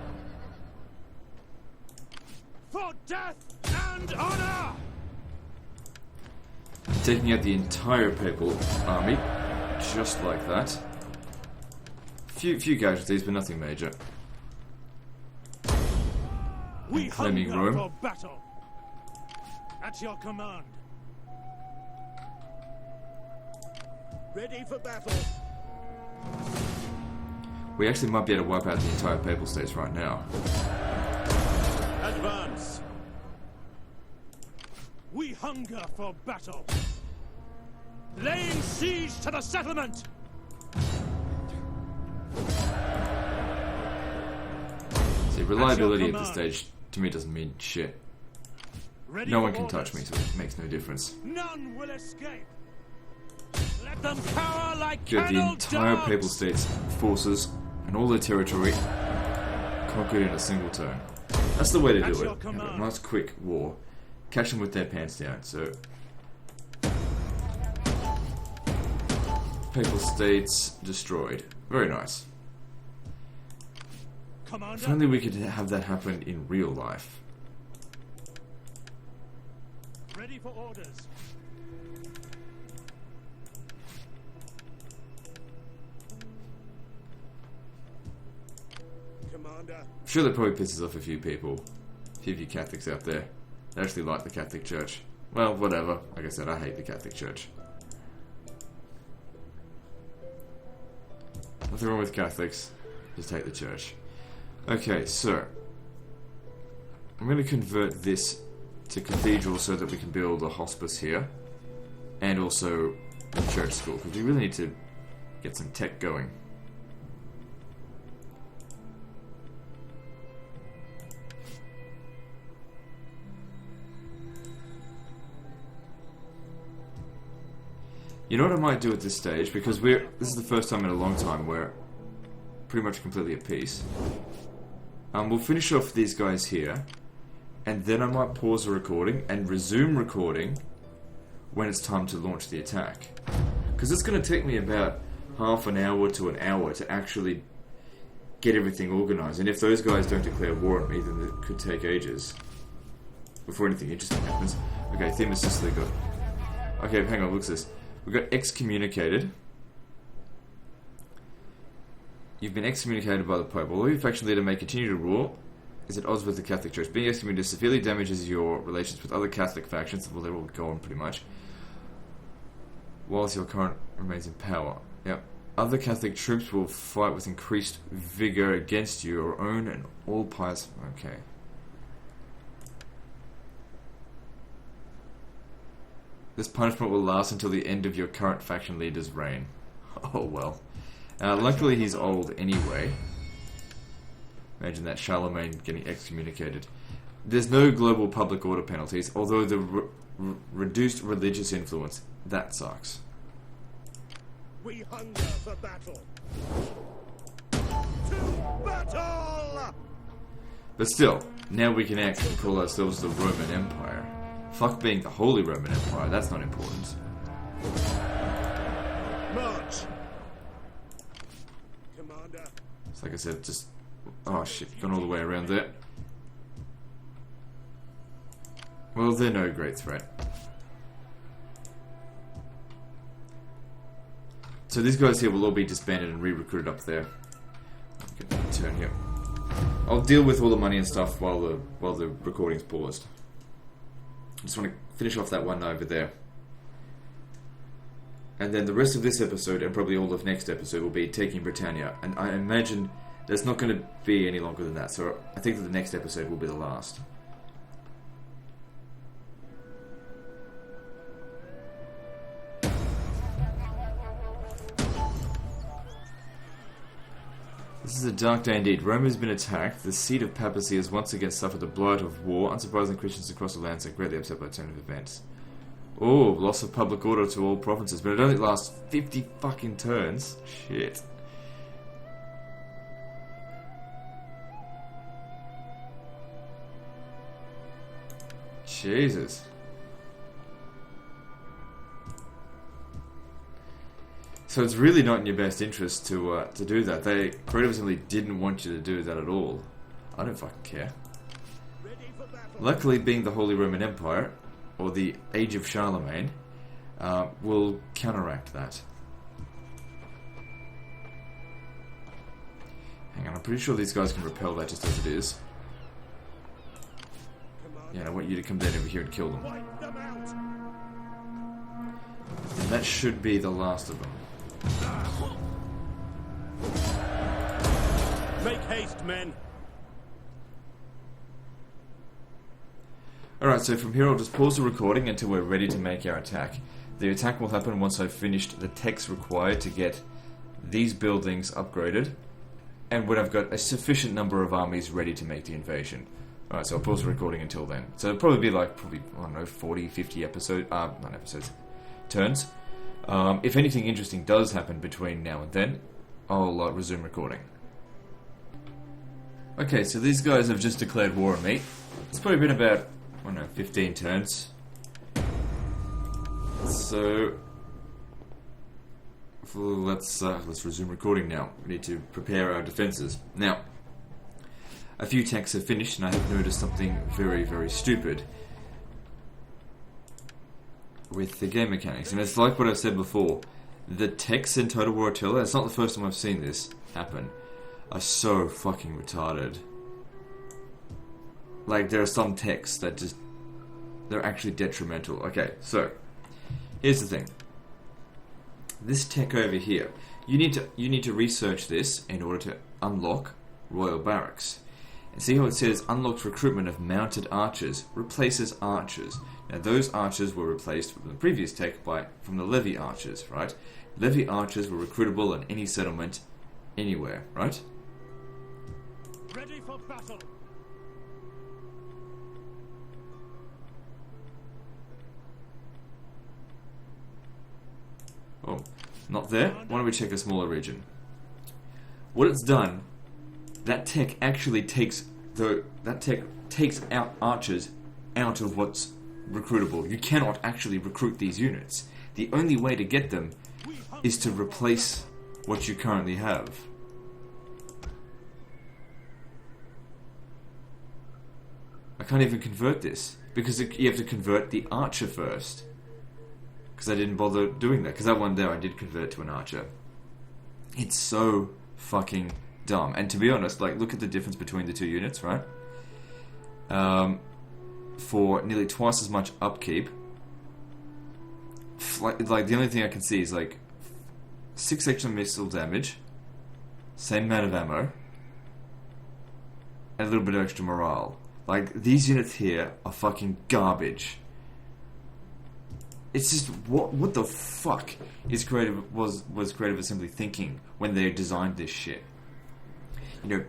C: For death and honor.
A: Taking out the entire papal army, just like that. Few casualties, but nothing major.
C: We
A: Claiming
C: hunger
A: Rome.
C: for battle. At your command.
B: Ready for battle.
A: We actually might be able to wipe out the entire papal states right now.
C: Advance. We hunger for battle. Laying siege to the settlement.
A: See, reliability at this
C: command.
A: stage, to me, doesn't mean shit.
C: Ready
A: No
C: for
A: one can
C: orders.
A: touch me, so it makes no difference.
C: None will escape. Let them cower like
A: Get the
C: kennel
A: entire
C: dogs.
A: papal states' forces and all their territory conquered in a single turn. That's the way to
C: At
A: do
C: your
A: it. Have a
C: command.
A: nice quick war. Catch them with their pants down, so... Papal states destroyed. Very nice.
C: Commander.
A: If only we could have that happen in real life.
C: Ready for orders.
B: Commander.
A: I'm sure that probably pisses off a few people. A few of you Catholics out there. They actually like the Catholic Church. Well, whatever. Like I said, I hate the Catholic Church. Nothing wrong with Catholics. Just hate the church. Okay, so I'm going to convert this to cathedral so that we can build a hospice here. And also a church school, because we really need to get some tech going. You know what I might do at this stage, because this is the first time in a long time we're pretty much completely at peace. We'll finish off these guys here, and then I might pause the recording and resume recording when it's time to launch the attack. Because it's going to take me about half an hour to an hour to actually get everything organised, and if those guys don't declare war on me, then it could take ages before anything interesting happens. Okay, Theme of Sicily got... Okay, hang on, look at this. We got excommunicated. You've been excommunicated by the Pope. Although your faction leader may continue to rule, is at odds with the Catholic Church. Being excommunicated severely damages your relations with other Catholic factions. Well, they're all gone, pretty much. Whilst your current remains in power. Yep. Other Catholic troops will fight with increased vigor against your own and all pious... Okay. This punishment will last until the end of your current faction leader's reign. Oh well. Luckily he's old anyway. Imagine that, Charlemagne getting excommunicated. There's no global public order penalties, although the reduced religious influence, that sucks.
B: We hunger for battle. To battle!
A: But still, now we can actually call ourselves the Roman Empire. Fuck being the Holy Roman Empire, that's not important.
B: March! Commander.
A: It's like I said, just... Oh shit, gone all the way around there. Well, they're no great threat. So these guys here will all be disbanded and re-recruited up there. Get that turn here. I'll deal with all the money and stuff while the recording's paused. I just want to finish off that one over there. And then the rest of this episode, and probably all of next episode, will be taking Britannia. And I imagine that's not going to be any longer than that, so I think that the next episode will be the last. This is a dark day indeed. Rome has been attacked. The seat of papacy has once again suffered the blight of war. Unsurprisingly, Christians across the lands are greatly upset by the turn of events. Oh, loss of public order to all provinces, but it only lasts 50 fucking turns. Shit. Jesus. So it's really not in your best interest to do that. They Creative Assembly didn't want you to do that at all. I don't fucking care. Luckily, being the Holy Roman Empire, or the Age of Charlemagne, will counteract that. Hang on, I'm pretty sure these guys can repel that just as it is. Yeah, I want you to come down over here and kill them. And that should be the last of them.
B: Make haste, men.
A: Alright, so from here I'll just pause the recording until we're ready to make our attack. The attack will happen once I've finished the techs required to get these buildings upgraded, and when I've got a sufficient number of armies ready to make the invasion. Alright, so I'll pause the recording until then. So it'll probably be like, I don't know, 40, 50 turns. If anything interesting does happen between now and then, I'll resume recording. Okay, so these guys have just declared war on me. It's probably been about, I don't know, 15 turns. So let's resume recording now. We need to prepare our defenses. Now, a few attacks have finished, and I have noticed something very, very stupid with the game mechanics. And it's like what I've said before. The techs in Total War Attila, it's not the first time I've seen this happen, are so fucking retarded. Like, there are some techs that just, they're actually detrimental. Okay, so here's the thing. This tech over here, you need to research this in order to unlock Royal Barracks. And see how it says unlocked recruitment of mounted archers replaces archers. Now those archers were replaced from the previous tech from the levy archers, right? Levy archers were recruitable in any settlement, anywhere, right?
C: Ready for battle.
A: Oh, not there? Why don't we check a smaller region? What it's done, that tech actually takes out archers out of what's recruitable. You cannot actually recruit these units. The only way to get them is to replace what you currently have. I can't even convert this because you have to convert the archer first. Because I didn't bother doing that. Because that one there I did convert to an archer. It's so fucking dumb. And to be honest, like, look at the difference between the two units, right? For nearly twice as much upkeep, like the only thing I can see is like 6 extra missile damage, same amount of ammo, and a little bit of extra morale. Like, these units here are fucking garbage. It's just, what the fuck is was Creative Assembly thinking when they designed this shit? You know,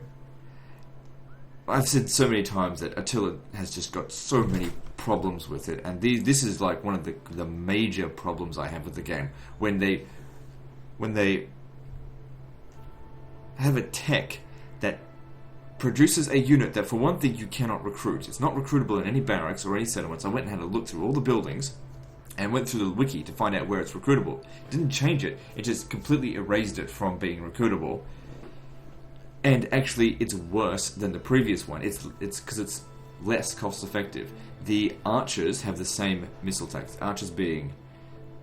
A: I've said so many times that Attila has just got so many problems with it, and this is like one of the major problems I have with the game. When they have a tech that produces a unit that, for one thing, you cannot recruit. It's not recruitable in any barracks or any settlements. I went and had a look through all the buildings and went through the wiki to find out where it's recruitable. It didn't change it. It just completely erased it from being recruitable. And actually, it's worse than the previous one. It's because it's less cost effective. The archers have the same missile attacks. Archers being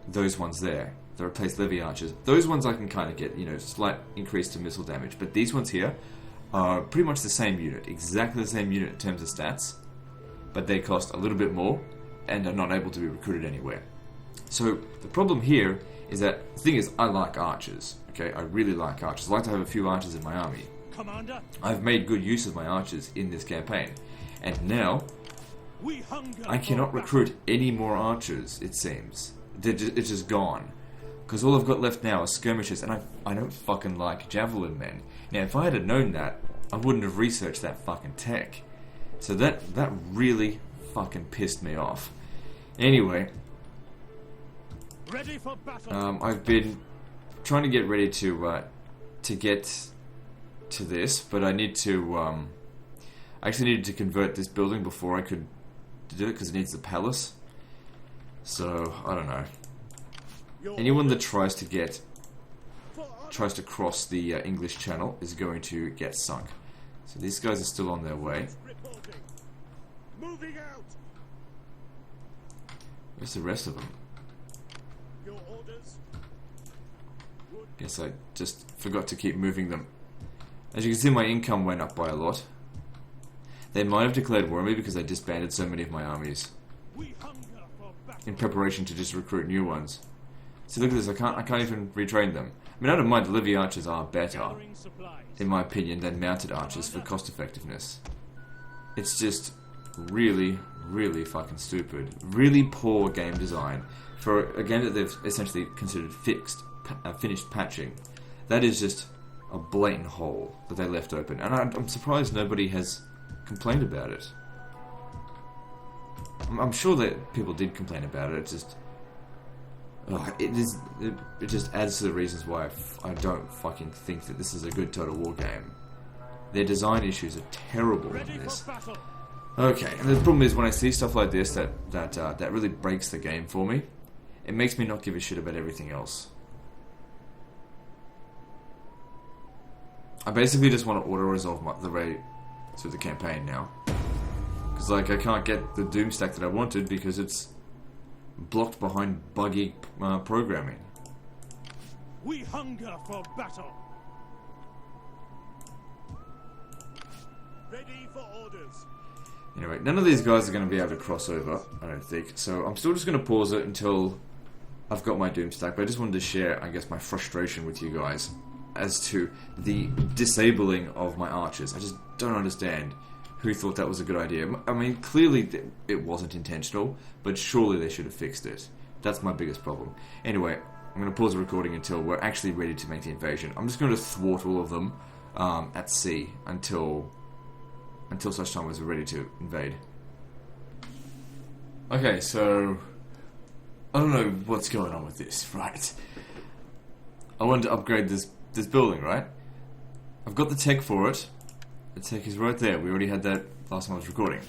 A: those ones there. They replace levy archers. Those ones I can kind of get, you know, slight increase to missile damage. But these ones here are pretty much the same unit, exactly the same unit in terms of stats, but they cost a little bit more and are not able to be recruited anywhere. So the problem here is that, the thing is, I like archers, okay? I really like archers. I like to have a few archers in my army.
C: Commander,
A: I've made good use of my archers in this campaign, and now
C: we hunger
A: I cannot
C: for
A: recruit any more archers, it seems. It's just gone. Because all I've got left now are skirmishers, and I don't fucking like javelin men. Now, if I had known that, I wouldn't have researched that fucking tech. So that really fucking pissed me off. Anyway,
C: ready for battle.
A: I've been trying to get ready to get to this, but I need to, I actually needed to convert this building before I could do it, because it needs the palace. So, I don't know. Anyone that tries to cross the English Channel is going to get sunk. So these guys are still on their way.
B: Reporting. Moving out.
A: Where's the rest of them?
B: Your orders.
A: Guess I just forgot to keep moving them. As you can see, my income went up by a lot. They might have declared war on me because I disbanded so many of my armies
C: We hunger for battle.
A: in preparation to just recruit new ones. See, look at this. I can't even retrain them. I mean, I don't mind. The Livy archers are better,
C: Gathering supplies.
A: in my opinion, than mounted archers for cost effectiveness. It's just really, really fucking stupid. Really poor game design for a game that they've essentially considered finished patching. That is just a blatant hole that they left open, and I'm surprised nobody has complained about it. I'm sure that people did complain about it. It's just, it just adds to the reasons why I don't fucking think that this is a good Total War game. Their design issues are terrible
C: Ready
A: in this.
C: for battle.
A: Okay, and the problem is when I see stuff like this that really breaks the game for me, it makes me not give a shit about everything else. I basically just want to auto-resolve the raid through the campaign now. Because, like, I can't get the Doom stack that I wanted because it's blocked behind buggy programming.
C: We hunger for battle.
B: Ready for orders.
A: Anyway, none of these guys are going to be able to cross over, I don't think. So I'm still just going to pause it until I've got my Doom stack. But I just wanted to share, I guess, my frustration with you guys as to the disabling of my archers. I just don't understand who thought that was a good idea. I mean, clearly it wasn't intentional, but surely they should have fixed it. That's my biggest problem. Anyway, I'm going to pause the recording until we're actually ready to make the invasion. I'm just going to thwart all of them at sea until such time as we're ready to invade. Okay, so I don't know what's going on with this, right? I wanted to upgrade this building, right? I've got the tech for it. The tech is right there. We already had that last time I was recording.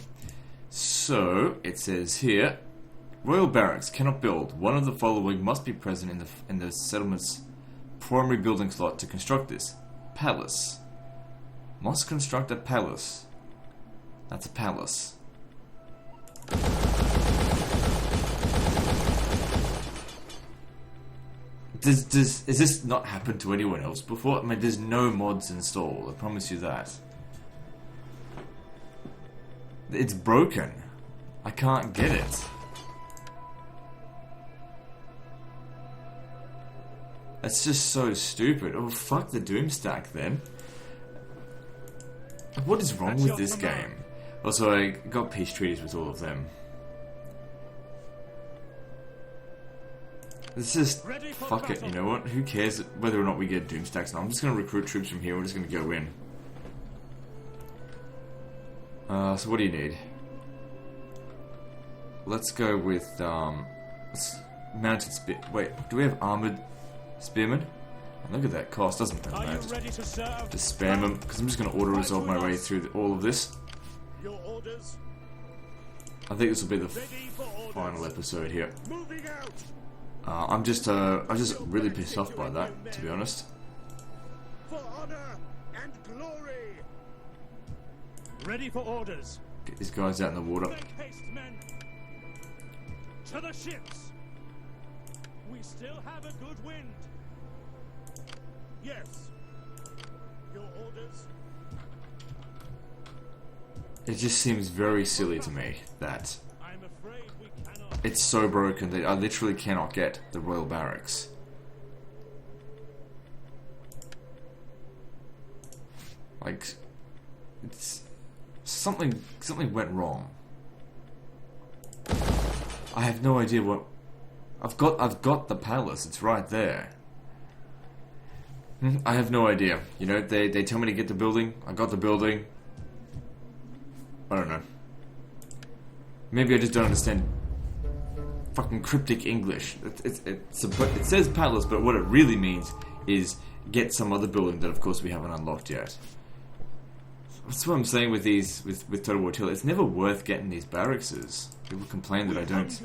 A: So it says here, Royal Barracks cannot build. One of the following must be present in the settlement's primary building slot to construct this. Palace. Must construct a palace. That's a palace. Has this not happened to anyone else before? I mean, there's no mods installed, I promise you that. It's broken. I can't get it. That's just so stupid. Oh, fuck the Doom stack then. What is wrong with this game? Also, I got peace treaties with all of them. It's just, fuck it, you know what? Who cares whether or not we get Doom stacks now? I'm just going to recruit troops from here, we're just going to go in. So what do you need? Let's go with, mounted spear. Wait, do we have armored spearmen? Look at that cost, doesn't it?
C: Are you ready to serve?
A: Just spam them, because I'm just going to auto-resolve my way through all of this.
B: Your orders.
A: I think this will be the
B: Ready for orders.
A: final episode here.
B: Moving out.
A: I'm just really pissed off by that, to be honest.
B: For honor and glory.
C: Ready for orders.
A: Get these guys out in the water.
C: Make haste, men. To the ships. We still have a good wind.
B: Yes. Your orders?
A: It just seems very silly to me that
C: I'm afraid we cannot.
A: it's so broken that I literally cannot get the Royal Barracks. Like, it's something went wrong. I have no idea what I've got the palace, it's right there. I have no idea. You know, they tell me to get the building, I got the building. I don't know. Maybe I just don't understand fucking cryptic English. It says palace, but what it really means is get some other building that of course we haven't unlocked yet. That's what I'm saying with these with Total War Attila. It's never worth getting these barracks. People complain that I don't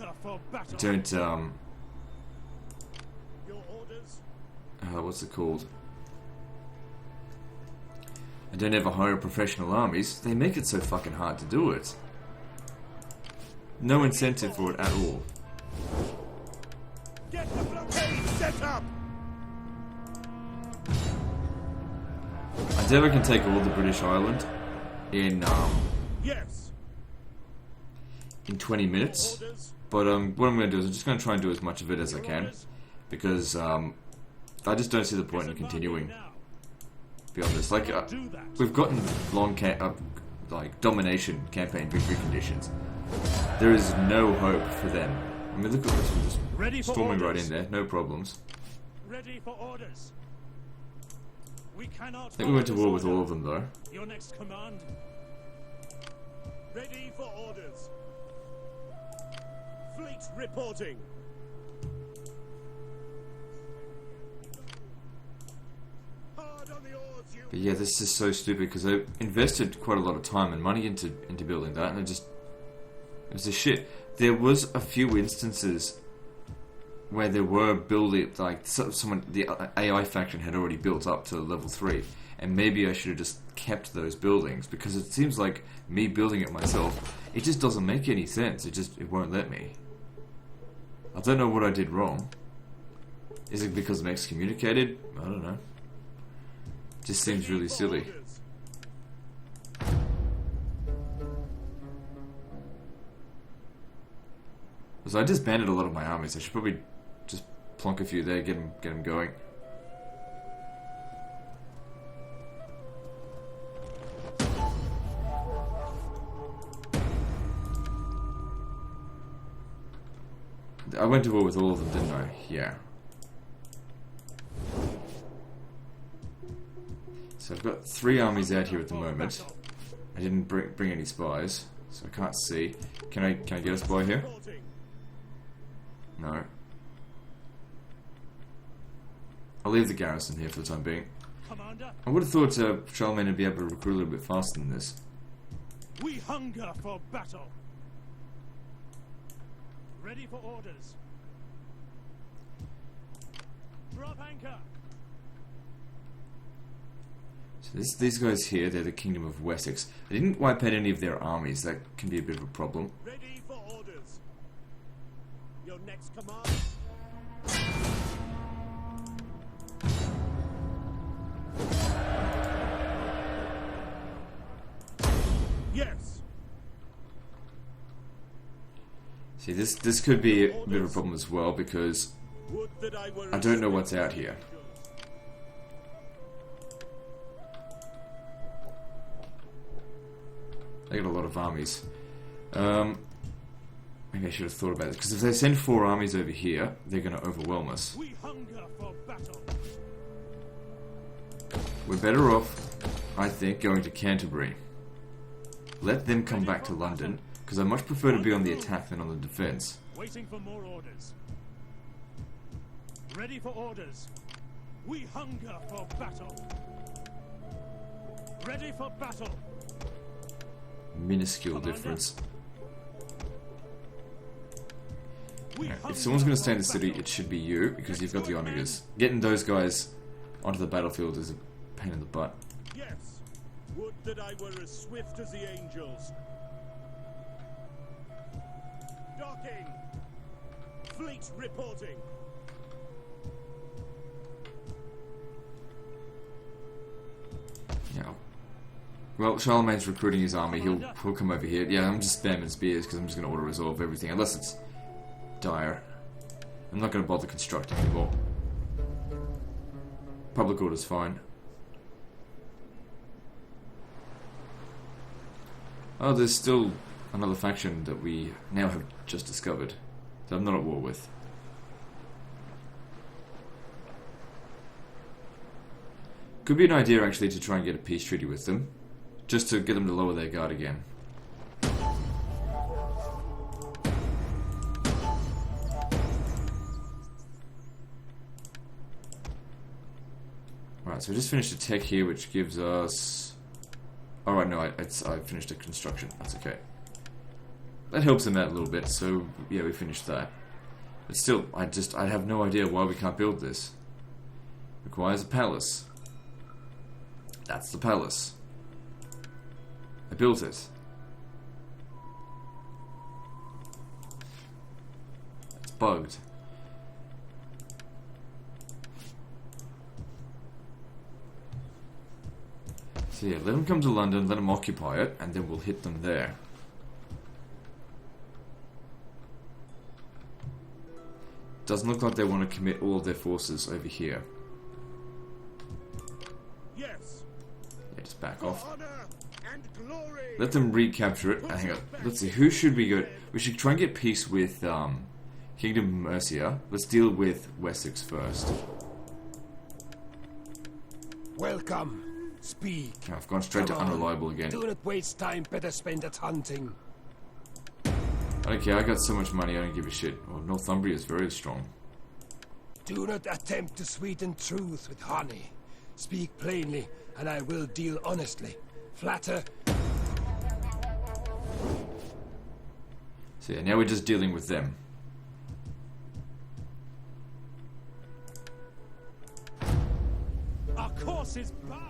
B: Your orders?
A: what's it called? I don't ever hire professional armies. They make it so fucking hard to do it. No incentive for it at all.
B: Get the blockade set up!
A: Attila can take all the British Island in
B: Yes.
A: in 20 minutes.
B: Orders?
A: But what I'm going to do is I'm just going to try and do as much of it as I can, because I just don't see the point in continuing. To be honest, like we've gotten long like domination campaign victory conditions. There is no hope for them. I mean, look at this, we're just
C: Ready for
A: storming right
C: orders.
A: in there, no problems.
C: Ready for orders. We cannot.
A: I think we went to war with all of them though.
C: Your next command.
B: Ready for orders. Fleet reporting. Hard on the oars, you.
A: But yeah, this is so stupid because I invested quite a lot of time and money into building that, and it was a shit. There was a few instances where there were building, like the AI faction had already built up to level 3, and maybe I should have just kept those buildings, because it seems like me building it myself, it just doesn't make any sense. It won't let me. I don't know what I did wrong. Is it because I'm excommunicated? I don't know. Just seems really silly. So I disbanded a lot of my armies. I should probably just plonk a few there, get them going. I went to war with all of them, didn't I? Yeah. So I've got 3 armies out here at the moment. I didn't bring any spies, so I can't see. Can I get a spy here? No. I'll leave the garrison here for the time being.
C: Commander,
A: I would have thought Charlemagne would be able to recruit a little bit faster than this.
C: we hunger for battle. Ready for orders. Drop anchor.
A: So these guys here, they're the Kingdom of Wessex. They didn't wipe out any of their armies. That can be a bit of a problem.
B: Ready for orders. Your next command. Yes.
A: See, this could be a bit of a problem as well, because
B: Would that I were
A: I don't know what's out here. They got a lot of armies. Maybe I should have thought about this, because if they send 4 armies over here, they're going to overwhelm us.
C: We hunger for battle.
A: We're better off, I think, going to Canterbury. Let them come back to London, because I much prefer to be on the attack than on the defense.
C: Waiting for more orders. Ready for orders. We hunger for battle. Ready for battle.
A: Minuscule difference.
C: We
A: If
C: hunger
A: someone's going to stay in the
C: for
A: city,
C: battle.
A: it should be you, because you've got the Onagers. Getting those guys onto the battlefield is a pain in the butt.
B: Yes. Would that I were as swift as the angels. Docking. Fleet reporting.
A: Well, Charlemagne's recruiting his army. He'll come over here. Yeah, I'm just spamming spears because I'm just going to auto-resolve everything. Unless it's dire. I'm not going to bother constructing anymore. Public order's fine. Oh, there's still another faction that we now have just discovered that I'm not at war with. Could be an idea actually to try and get a peace treaty with them. Just to get them to lower their guard again. Alright, so we just finished a tech here which gives us... Alright, no, I finished a construction. That's okay. That helps them out a little bit, so yeah, we finished that. But still, I have no idea why we can't build this. Requires a palace. That's the palace. I built it. It's bugged. So yeah, let them come to London, let them occupy it, and then we'll hit them there. Doesn't look like they want to commit all of their forces over here.
B: Yes.
A: Yeah, just back off.
B: Honor and glory.
A: Let them recapture it. Hang on. Let's see. Who should we go? We should try and get peace with Kingdom of Mercia. Let's deal with Wessex first.
G: Welcome. Speak.
A: I've gone straight to
G: Come on.
A: unreliable again.
G: Do not waste time. Better spend it hunting.
A: Okay, I got so much money I don't give a shit. Well, Northumbria is very strong.
G: Do not attempt to sweeten truth with honey. Speak plainly, and I will deal honestly. Flatter.
A: So yeah, now we're just dealing with them.
C: Our course is barred.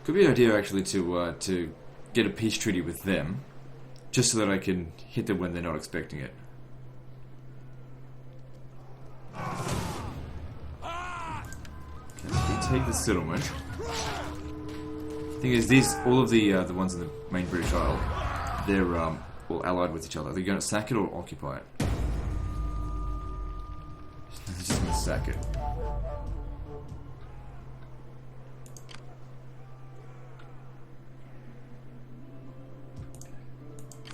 A: Could be an idea actually to get a peace treaty with them, just so that I can hit them when they're not expecting it. Okay, we take the settlement. Thing is, all of the ones in the main British Isle, they're all allied with each other. They're going to sack it or occupy it. They're just going to sack it.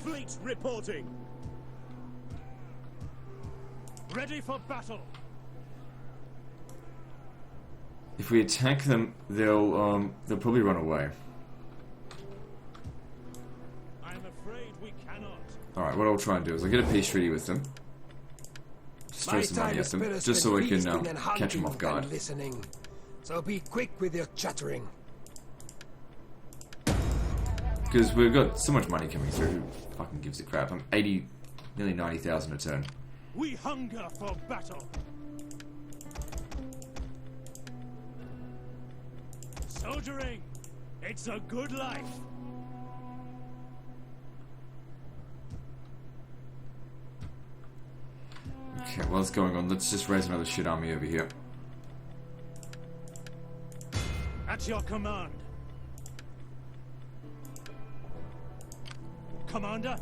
B: Fleet reporting.
C: Ready for battle.
A: If we attack them, they'll probably run away.
C: I'm afraid we cannot.
A: Alright, what I'll try and do is I'll get a peace treaty with them. Just throw some money at them, just so I can catch them off guard.
G: Listening. So be quick with your chattering.
A: Because we've got so much money coming through, who fucking gives a crap? I'm 80, nearly 90,000 a turn.
C: We hunger for battle. Soldiering, it's a good life.
A: Okay, what's going on? Let's just raise another shit army over here.
C: At your command. Commander,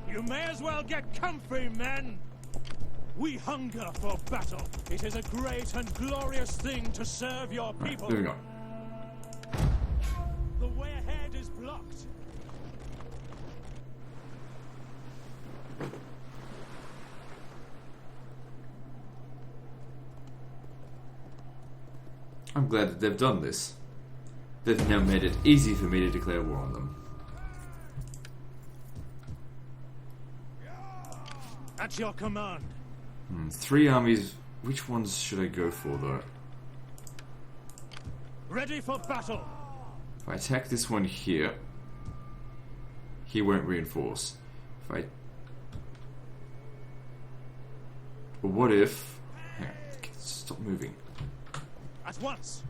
C: you may as well get comfy, men. We hunger for battle. It is a great and glorious thing to serve your people.
A: Moving on.
C: The way ahead is blocked.
A: I'm glad that they've done this. They've now made it easy for me to declare war on them.
C: At your command.
A: 3 armies. Which ones should I go for, though?
C: Ready for battle.
A: If I attack this one here, he won't reinforce. If I... But what if... Hang on, stop moving.
C: At once.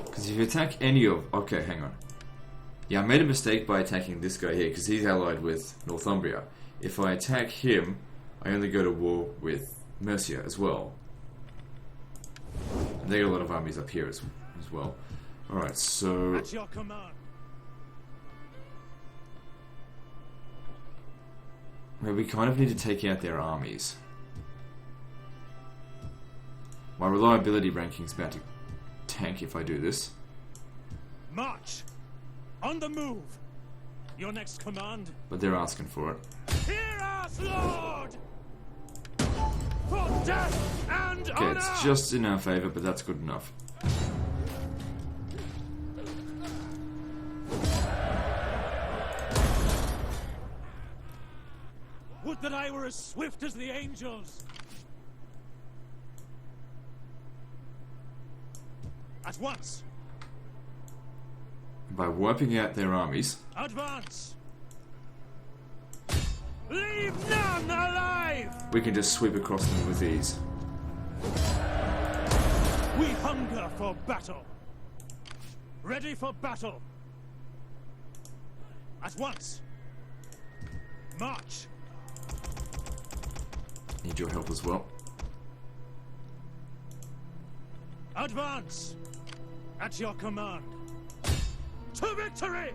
A: Because if you attack any of... Okay, hang on. Yeah, I made a mistake by attacking this guy here, because he's allied with Northumbria. If I attack him, I only go to war with Mercia as well. And they got a lot of armies up here as well. Alright, so...
C: At your command.
A: Well, we kind of need to take out their armies. My reliability ranking's about to tank if I do this.
C: March! On the move! Your next command?
A: But they're asking for it.
C: Hear us, Lord! For death and
A: Okay,
C: honor!
A: it's just in our favour, but that's good enough.
C: Would that I were as swift as the angels! At once!
A: By wiping out their armies,
C: Advance! Leave none alive!
A: we can just sweep across them with ease.
C: We hunger for battle! Ready for battle! At once! March!
A: Need your help as well.
C: Advance! At your command! To victory!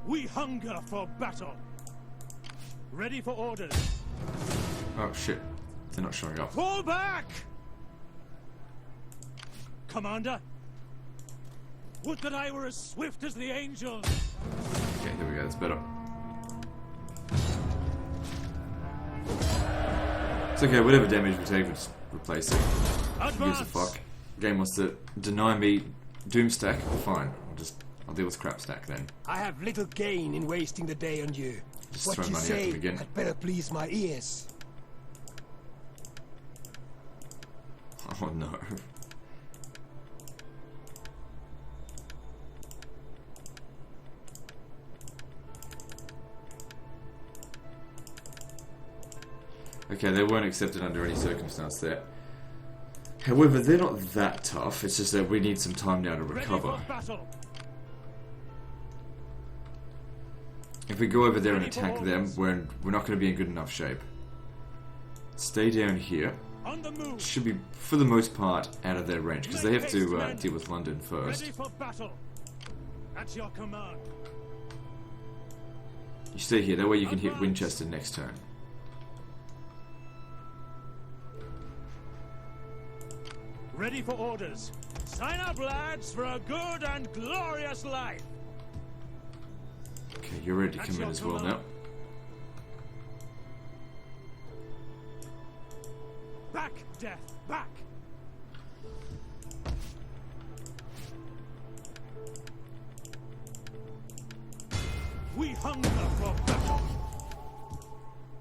C: We hunger for battle! Ready for orders!
A: Oh shit, they're not showing up.
C: Fall back! Commander! Would that I were as swift as the angels!
A: Okay, there we go, that's better. It's okay, whatever damage we take, we just replace it. Who gives a fuck? Game wants to deny me Doom stack, fine. I'll deal with crap stack then.
G: I have little gain in wasting the day on you.
A: Just
G: What
A: throw
G: you
A: money at
G: say
A: them again.
G: had better please my ears.
A: Oh no. Okay, they weren't accepted under any circumstance there. However, they're not that tough, it's just that we need some time now to recover.
C: Ready for battle!
A: If we go over there and
C: Ready for
A: attack them,
C: orders.
A: we're not going to be in good enough shape. Stay down here.
C: On the move!
A: Should be, for the most part, out of their range, because they have to
C: Make haste,
A: deal with London first.
C: Ready for battle! At your command!
A: You stay here, that way you can hit
C: Advance.
A: Winchester next turn.
C: Ready for orders! Sign up, lads, for a good and glorious life!
A: Okay, you're ready to
C: That's
A: come in
C: your
A: as well now.
C: command. Back, death, back! We hunger for battle!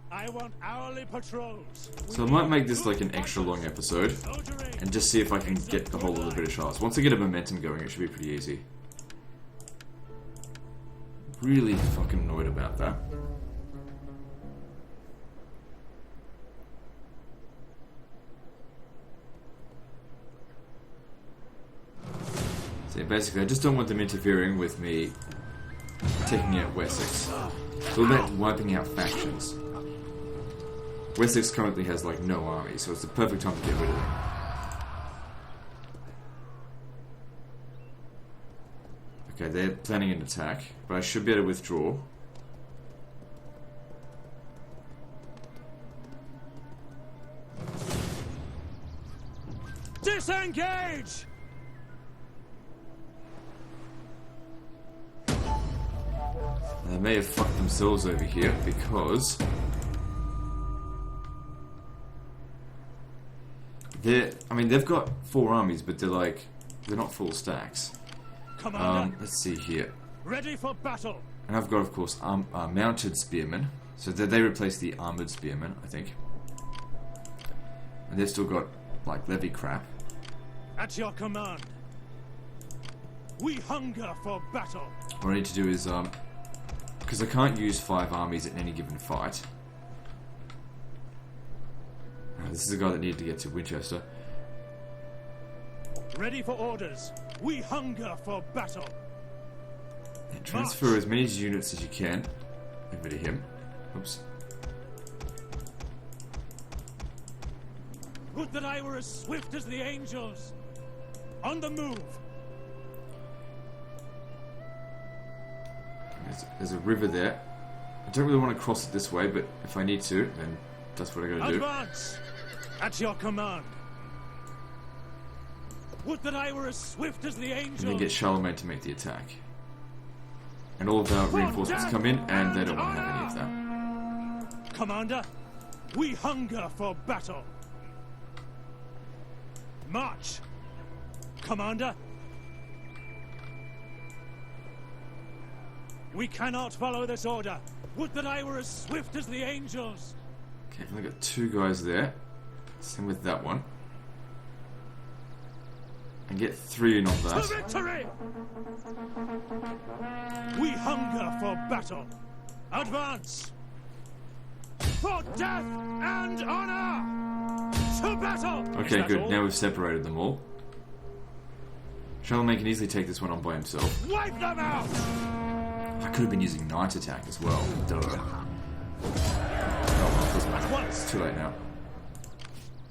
C: I want hourly patrols!
A: So I might make this like an extra long episode, and just see if I can get the whole of the British Isles. Once I get a momentum going, it should be pretty easy. Really fucking annoyed about that. So yeah, basically, I just don't want them interfering with me taking out Wessex. It's all about wiping out factions. Wessex currently has like no army, so it's the perfect time to get rid of them. Okay, they're planning an attack, but I should be able to withdraw.
C: Disengage!
A: They may have fucked themselves over here because they've got 4 armies, but they're not full stacks.
C: Commander,
A: Let's see here.
C: ready for battle!
A: And I've got, of course, mounted spearmen. So they replace the armored spearmen, I think. And they've still got, like, levy crap.
C: At your command! We hunger for battle!
A: What I need to do is, because I can't use 5 armies in any given fight. This is the guy that needed to get to Winchester.
C: Ready for orders! We hunger for battle!
A: Transfer as many units as you can over to him. Oops.
C: Would that I were as swift as the angels. On the move.
A: There's a river there. I don't really want to cross it this way, but if I need to, then that's what I gotta do.
C: Advance! At your command. Would that I were as swift as the angels.
A: And then get Charlemagne to make the attack. And all of our reinforcements come in, and they don't want to have any of that.
C: Commander, we hunger for battle. March! Commander! We cannot follow this order. Would that I were as swift as the angels.
A: Okay, I've only got 2 guys there. Same with that one. And get 3 in on
C: To
A: that.
C: victory! We hunger for battle. Advance! For death and honor! To battle!
A: Okay, good. Now we've separated them all. Charlemagne can easily take this one on by himself.
C: Wipe them out!
A: I could have been using night attack as well. Duh. Oh well, doesn't matter. It's too late now.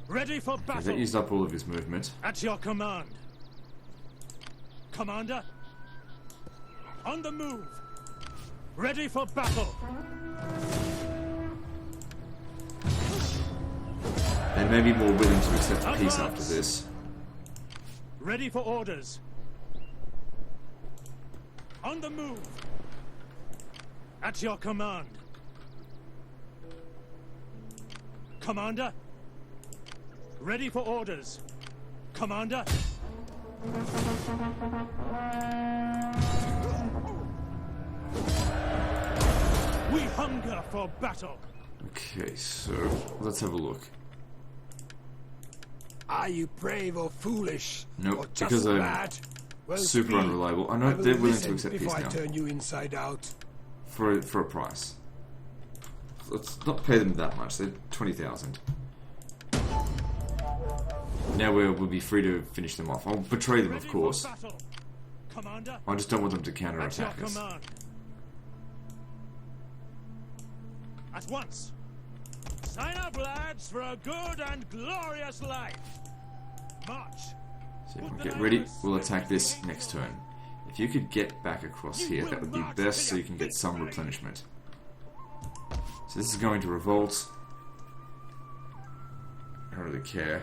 C: Ready for
A: Okay,
C: battle.
A: that used up all of his movement.
C: At your command. Commander. On the move. Ready for battle.
A: They may be more willing to accept a peace after this.
C: Ready for orders. On the move. At your command. Commander. Ready for orders. Commander. We hunger for battle.
A: Okay, so let's have a look.
G: Are you brave or foolish?
A: Nope,
G: or just
A: because I'm
G: mad? Well,
A: super
G: speak.
A: unreliable. I
G: I
A: know
G: will
A: they're willing
G: listen
A: to accept peace
G: before I
A: now.
G: turn you inside out.
A: For a price. Let's not pay them that much. They're 20,000. Now we'll be free to finish them off. I'll betray them, of
C: Ready
A: course.
C: for battle. Commander.
A: I just don't want them to
C: At your
A: counter-attack us.
C: command. At once. Sign up, lads, for a good and glorious life. March.
A: So if we get ready, we'll attack this next turn. If you could get back across here, that would be best so you can get some replenishment. So this is going to revolt. I don't really care.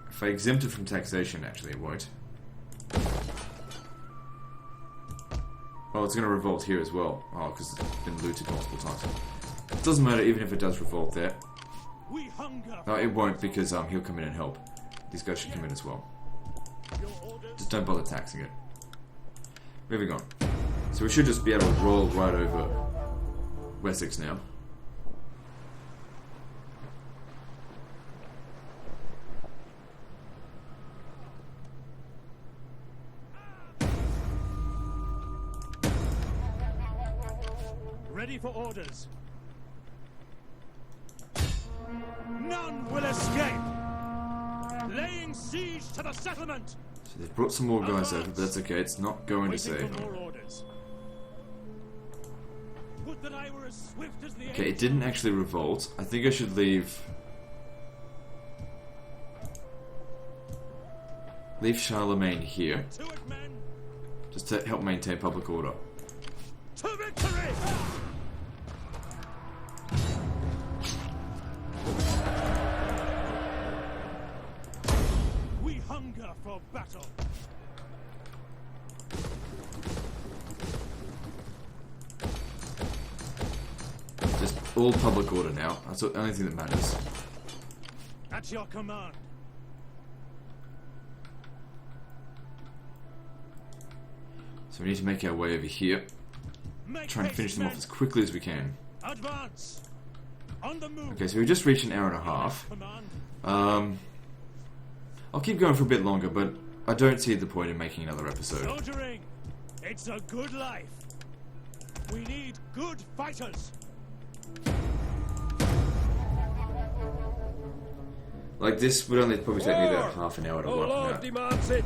A: If I exempt it from taxation, actually it won't. Oh, it's going to revolt here as well. Oh, because it's been looted multiple times. It doesn't matter even if it does revolt there.
C: We hunger.
A: No, it won't because he'll come in and help. These guys should come in as well. Just don't bother taxing it. Moving on. So we should just be able to roll right over Wessex now.
C: Ready for orders. None will escape. Laying siege to the settlement.
A: So they've brought some more guys over, but that's okay. It's not going to
C: Waiting
A: save
C: for
A: them.
C: more orders. Would that I were as swift as the
A: Okay, it
C: angels.
A: didn't actually revolt. I think I should leave Charlemagne here,
C: To it, men.
A: just to help maintain public order.
C: To victory. We hunger for battle.
A: Just all public order now. That's the only thing that matters.
C: At your command.
A: So we need to make our way over here.
C: Make
A: Try and
C: haste,
A: finish them
C: men.
A: off as quickly as we can.
C: Advance. On the move.
A: Okay, so we just reached an hour and a half.
C: Command.
A: I'll keep going for a bit longer, but I don't see the point in making another episode.
C: Soldiering. It's a good life. We need good fighters.
A: Like, this would only probably take me about half an hour to
G: Oh
A: work
G: Lord
A: out.
G: demands it.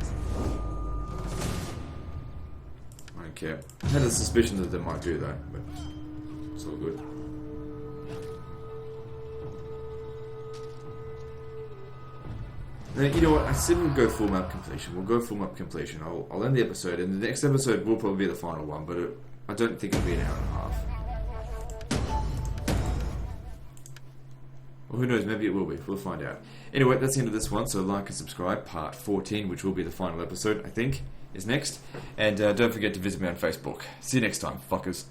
A: My care. I had a suspicion that they might do that, but it's all good. Now, you know what? I said we'll go full map completion. We'll go full map completion. I'll end the episode, and the next episode will probably be the final one, but I don't think it'll be an hour and a half. Well, who knows? Maybe it will be. We'll find out. Anyway, that's the end of this one, so like and subscribe. Part 14, which will be the final episode, I think, is next. And don't forget to visit me on Facebook. See you next time, fuckers.